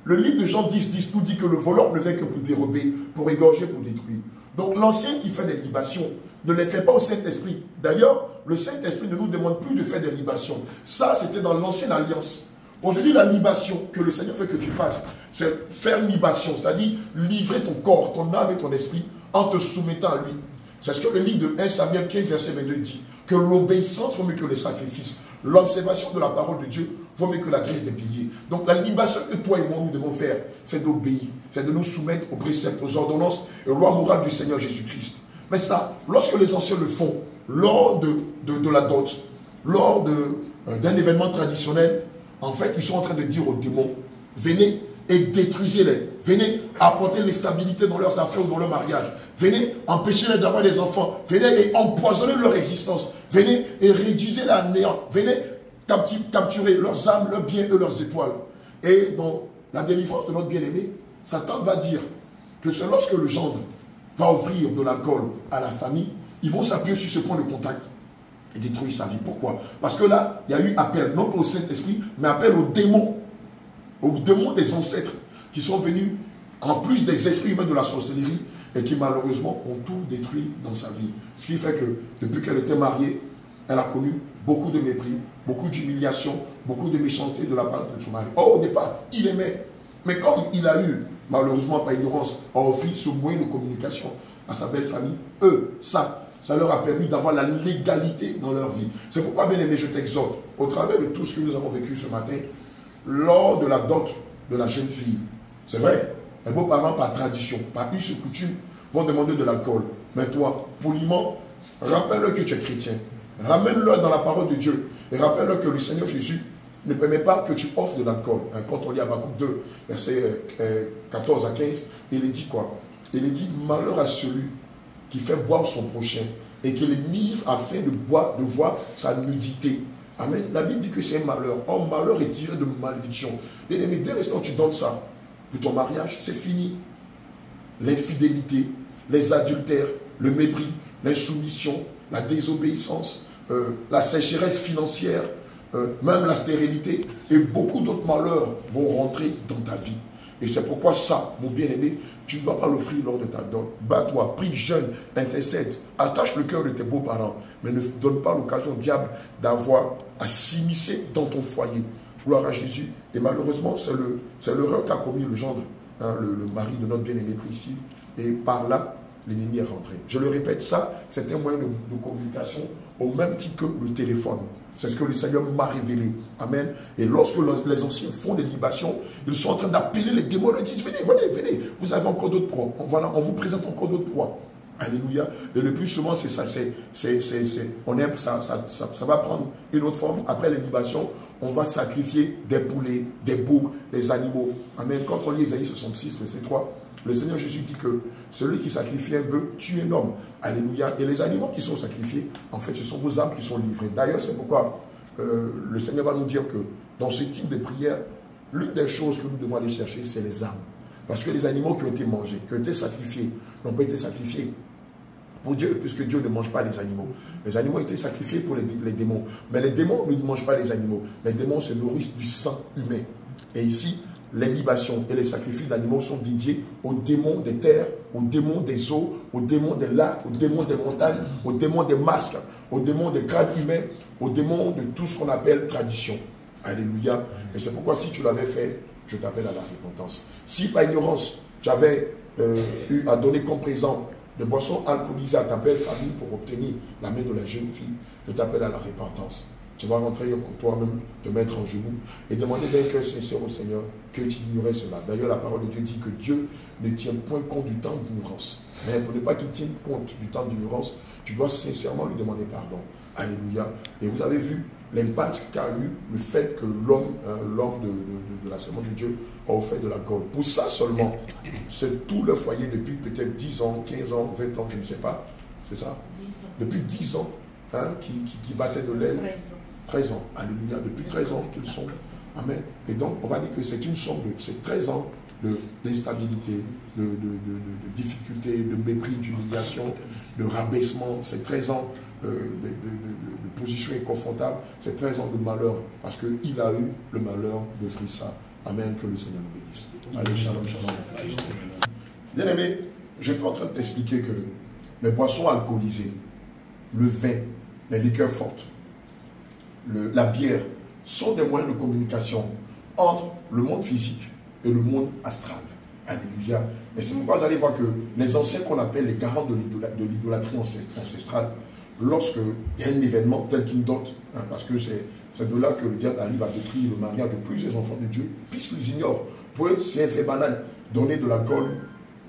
le livre de Jean 10 nous dit que le voleur ne fait que pour dérober, pour égorger, pour détruire. Donc l'ancien qui fait des libations ne les fait pas au Saint-Esprit. D'ailleurs, le Saint-Esprit ne nous demande plus de faire des libations. Ça, c'était dans l'ancienne alliance. Aujourd'hui, la libation que le Seigneur fait que tu fasses, c'est faire une libation, c'est-à-dire livrer ton corps, ton âme et ton esprit en te soumettant à lui. C'est ce que le livre de 1 Samuel 15, verset 22 dit, que l'obéissance vaut mieux que les sacrifices. L'observation de la parole de Dieu vaut mieux que la graisse des piliers. Donc la libation que toi et moi nous devons faire, c'est d'obéir, c'est de nous soumettre aux préceptes, aux ordonnances et aux lois morales du Seigneur Jésus-Christ. Mais ça, lorsque les anciens le font, lors de la dot, lors d'un événement traditionnel, en fait, ils sont en train de dire aux démons, venez et détruisez-les. Venez apporter l'instabilité dans leurs affaires ou dans leur mariage. Venez empêcher-les d'avoir des enfants. Venez et empoisonner leur existence. Venez et réduisez-les à néant. Venez capturer leurs âmes, leurs biens et leurs étoiles. Et dans la délivrance de notre bien-aimé, Satan va dire que c'est lorsque le gendre va offrir de l'alcool à la famille, ils vont s'appuyer sur ce point de contact et détruire sa vie. Pourquoi? Parce que là, il y a eu appel, non pas au Saint-Esprit, mais appel aux démons des ancêtres qui sont venus, en plus des esprits humains de la sorcellerie, et qui malheureusement ont tout détruit dans sa vie. Ce qui fait que, depuis qu'elle était mariée, elle a connu beaucoup de mépris, beaucoup d'humiliation, beaucoup de méchanceté de la part de son mari. Or, au départ, il aimait. Mais comme il a eu, malheureusement par ignorance, a offert ce moyen de communication à sa belle famille, ça leur a permis d'avoir la légalité dans leur vie. C'est pourquoi, bien aimé, je t'exhorte, au travers de tout ce que nous avons vécu ce matin, lors de la dot de la jeune fille, c'est vrai, les beaux-parents, par tradition, par us et coutume, vont demander de l'alcool. Mais toi, poliment, rappelle-leur que tu es chrétien. Ramène-leur dans la parole de Dieu. Et rappelle-leur que le Seigneur Jésus ne permet pas que tu offres de l'alcool. Quand on lit Habakkuk 2, versets 14 à 15, il dit quoi? Il dit, malheur à celui qui fait boire son prochain et qui le livre afin de voir sa nudité. Amen. La Bible dit que c'est un malheur. Or, malheur est tiré de malédiction. Bien aimé, dès l'instant où tu donnes ça de ton mariage, c'est fini. L'infidélité, les adultères, le mépris, l'insoumission, la désobéissance, la sécheresse financière, même la stérilité et beaucoup d'autres malheurs vont rentrer dans ta vie. Et c'est pourquoi ça, mon bien-aimé, tu ne dois pas l'offrir lors de ta dot. Bats-toi, prie, jeûne, intercède, attache le cœur de tes beaux-parents, mais ne donne pas l'occasion au diable d'avoir à s'immiscer dans ton foyer. Gloire à Jésus. Et malheureusement, c'est l'erreur qu'a commis le gendre, hein, le mari de notre bien-aimé Priscille. Et par là, l'ennemi est rentré. Je le répète, ça, c'est un moyen de communication au même titre que le téléphone. C'est ce que le Seigneur m'a révélé. Amen. Et lorsque les anciens font des libations, ils sont en train d'appeler les démons. Ils disent, venez, venez, venez. Vous avez encore d'autres proies. Voilà, on vous présente encore d'autres proies. Alléluia. Et le plus souvent, c'est ça. On aime ça va prendre une autre forme. Après les libations, on va sacrifier des poulets, des boucs, des animaux. Amen. Quand on lit Isaïe 66, verset 3, le Seigneur Jésus dit que celui qui sacrifie un bœuf tue un homme. Alléluia. Et les animaux qui sont sacrifiés, en fait, ce sont vos âmes qui sont livrées. D'ailleurs, c'est pourquoi le Seigneur va nous dire que dans ce type de prière, l'une des choses que nous devons aller chercher, c'est les âmes. Parce que les animaux qui ont été mangés, qui ont été sacrifiés, n'ont pas été sacrifiés pour Dieu, puisque Dieu ne mange pas les animaux. Les animaux ont été sacrifiés pour les démons. Mais les démons ne mangent pas les animaux. Les démons se nourrissent du sang humain. Et ici, les libations et les sacrifices d'animaux sont dédiés aux démons des terres, aux démons des eaux, aux démons des lacs, aux démons des montagnes, aux démons des masques, aux démons des crânes humains, aux démons de tout ce qu'on appelle tradition. Alléluia. Et c'est pourquoi si tu l'avais fait, je t'appelle à la repentance. Si par ignorance, tu avais eu à donner comme présent de boissons alcoolisées à ta belle famille pour obtenir la main de la jeune fille, je t'appelle à la repentance. Tu vas rentrer en toi-même, te mettre en genoux et demander d'un cœur sincère au Seigneur que tu ignorais cela. D'ailleurs, la parole de Dieu dit que Dieu ne tient point compte du temps d'ignorance. Mais pour ne pas qu'il tienne compte du temps d'ignorance, tu dois sincèrement lui demander pardon. Alléluia. Et vous avez vu l'impact qu'a eu le fait que l'homme de la semence de Dieu a offert de l'alcool. Pour ça seulement, c'est tout le foyer depuis peut-être 10 ans, 15 ans, 20 ans, je ne sais pas. C'est ça? Depuis 10 ans, hein, qui battaient de l'aile. 13 ans. Alléluia. Depuis 13 ans qu'ils sont. Amen. Et donc, on va dire que c'est une somme de... C'est 13 ans d'instabilité, de difficulté, de mépris, d'humiliation, de rabaissement. C'est 13 ans de position inconfortable. C'est 13 ans de malheur. Parce qu'il a eu le malheur d'offrir ça. Amen. Que le Seigneur nous bénisse. Allez, shalom, shalom. Bien aimé, je suis en train de t'expliquer que les boissons alcoolisées, le vin, les liqueurs fortes, la bière, sont des moyens de communication entre le monde physique et le monde astral. Alléluia. Et c'est pourquoi vous allez voir que les anciens qu'on appelle les garants de l'idolâtrie ancestrale, lorsqu'il y a un événement tel qu'une dot, hein, parce que c'est de là que le diable arrive à détruire le mariage de plusieurs enfants de Dieu, puisqu'ils ignorent. Pour eux, c'est un fait banal. Donner de l'alcool,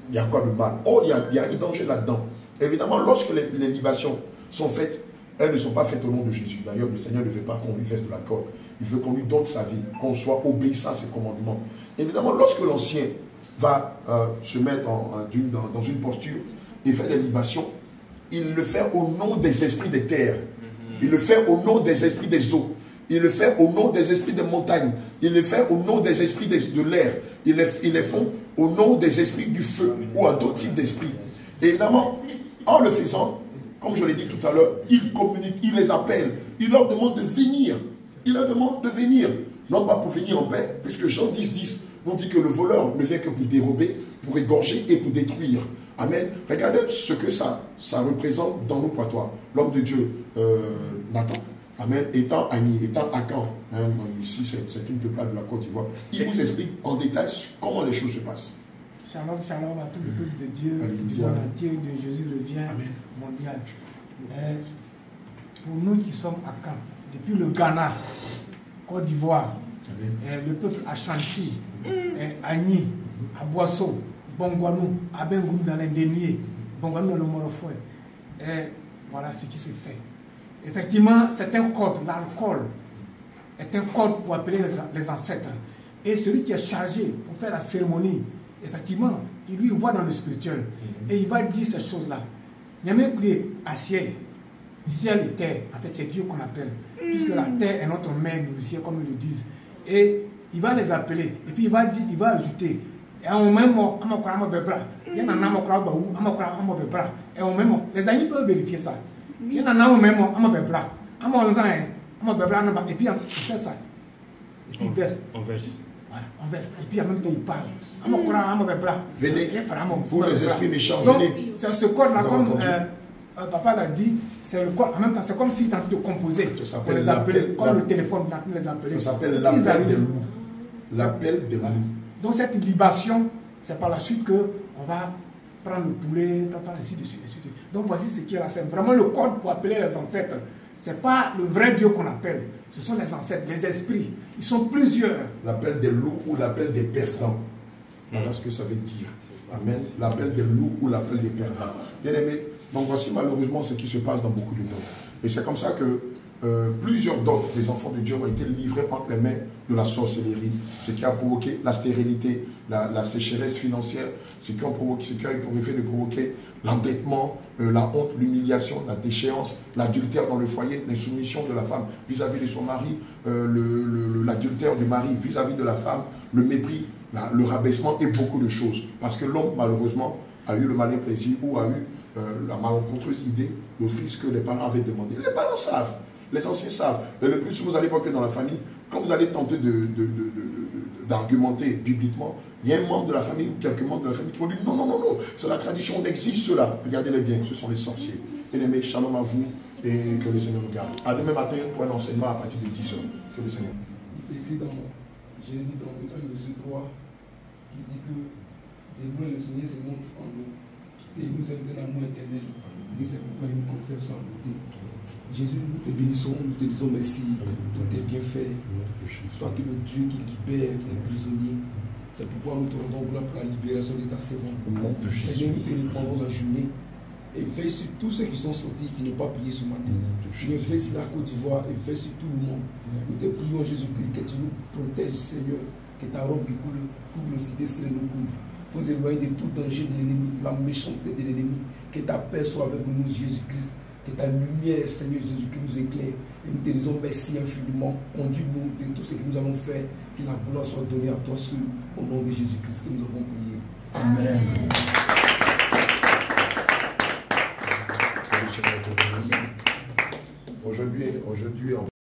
il y a quoi de mal? Oh, il y a un danger là-dedans. Évidemment, lorsque les libations sont faites, elles ne sont pas faites au nom de Jésus. D'ailleurs, le Seigneur ne veut pas qu'on lui fasse de l'alcool. Il veut qu'on lui donne sa vie, qu'on soit obéissant à ses commandements. Évidemment, lorsque l'ancien va se mettre dans une posture et faire des libations, il le fait au nom des esprits des terres. Il le fait au nom des esprits des eaux. Il le fait au nom des esprits des montagnes. Il le fait au nom des esprits de l'air. Il les font au nom des esprits du feu ou à d'autres types d'esprits. Et évidemment, en le faisant, comme je l'ai dit tout à l'heure, il communique, il les appelle, il leur demande de venir. Il leur demande de venir, non pas pour venir en paix, puisque Jean 10 nous dit que le voleur ne vient que pour dérober, pour égorger et pour détruire. Amen. Regardez ce que ça représente dans nos patois. L'homme de Dieu, Nathan, amen, étant Agni, étant Akan, hein, ici c'est une peuplade de la Côte d'Ivoire, il vous explique en détail comment les choses se passent. Shalom, shalom à tout le peuple de Dieu, du monde entier, de Jésus revient mondial. Pour nous qui sommes à Caen, depuis le Ghana, Côte d'Ivoire, le peuple Ashanti, Agni, à Boisseau, Bongwanou, à Bengourou dans l'Indénié, Bongwanou dans le Morofoué. Voilà ce qui se fait. Effectivement, c'est un code, l'alcool est un code pour appeler les ancêtres. Et celui qui est chargé pour faire la cérémonie, effectivement, il lui voit dans le spirituel. Et il va dire ces choses-là. Il y a même pris acier, ciel et terre. En fait, c'est Dieu qu'on appelle. Puisque la terre est notre mère nourricière, comme ils le disent. Et il va les appeler. Et puis il va ajouter. Et on même les amis peuvent vérifier ça. Il y en a un même et puis il fait ça. Et puis il verse. On verse. On verse. Et puis en même temps il parle. Venez. Pour les esprits méchants, venez. C'est ce code-là, comme papa l'a dit, c'est le code. En même temps, c'est comme s'il est en train de composer. Pour les appeler. Comme le téléphone, on a les appeler. Ça s'appelle l'appel des loups. L'appel des loups. Donc cette libation, c'est par la suite qu'on va prendre le poulet, ainsi de suite. Donc voici ce qui est là. C'est vraiment le code pour appeler les ancêtres. Ce n'est pas le vrai Dieu qu'on appelle. Ce sont les ancêtres, les esprits. Ils sont plusieurs. L'appel des loups ou l'appel des perdants. Voilà ce que ça veut dire. Amen. L'appel des loups ou l'appel des perdants. Bien aimé, donc voici malheureusement ce qui se passe dans beaucoup de dons. Et c'est comme ça que plusieurs dons des enfants de Dieu ont été livrés entre les mains de la sorcellerie, ce qui a provoqué la stérilité, la sécheresse financière, ce qui a pour effet de provoquer l'endettement, la honte, l'humiliation, la déchéance, l'adultère dans le foyer, l'insoumission de la femme vis-à-vis de son mari, l'adultère du mari vis-à-vis de la femme, le mépris, le rabaissement et beaucoup de choses. Parce que l'homme, malheureusement, a eu le malin plaisir ou a eu la malencontreuse idée d'offrir ce que les parents avaient demandé. Les parents savent. Les anciens savent. Et le plus, vous allez voir que dans la famille, quand vous allez tenter d'argumenter bibliquement, il y a un membre de la famille ou quelques membres de la famille qui vont dire non, c'est la tradition, on exige cela. Regardez-les bien, ce sont les sorciers. Bien-aimés, shalom à vous et que le Seigneur nous garde. À demain matin pour un enseignement à partir de 10h. Que le Seigneur. Écrit dans Jérémie 31, verset 3, qui dit que des loin le Seigneur se montre en nous et il nous aime d'un amour éternel. Et c'est pourquoi il nous conserve sans beauté. Jésus, nous te bénissons, nous te disons merci pour tes bienfaits. Toi qui es le Dieu qui libère les prisonniers. C'est pourquoi nous te rendons gloire pour la libération de ta servante. Seigneur, nous te reprendrons la journée. Et veille sur tous ceux qui sont sortis, qui n'ont pas prié ce matin. Seigneur, veille sur la Côte d'Ivoire et veille sur tout le monde. Nous te prions, Jésus-Christ, que tu nous protèges, Seigneur. Que ta robe qui couvre le cité, Seigneur, nous couvre. Faut nous éloigner de tout danger de l'ennemi, de la méchanceté de l'ennemi. Que ta paix soit avec nous, Jésus-Christ. Que ta lumière, Seigneur Jésus-Christ, nous éclaire. Et nous te disons merci infiniment. Conduis-nous de tout ce que nous allons faire. Que la gloire soit donnée à toi seul. Au nom de Jésus-Christ que nous avons prié. Amen. Aujourd'hui,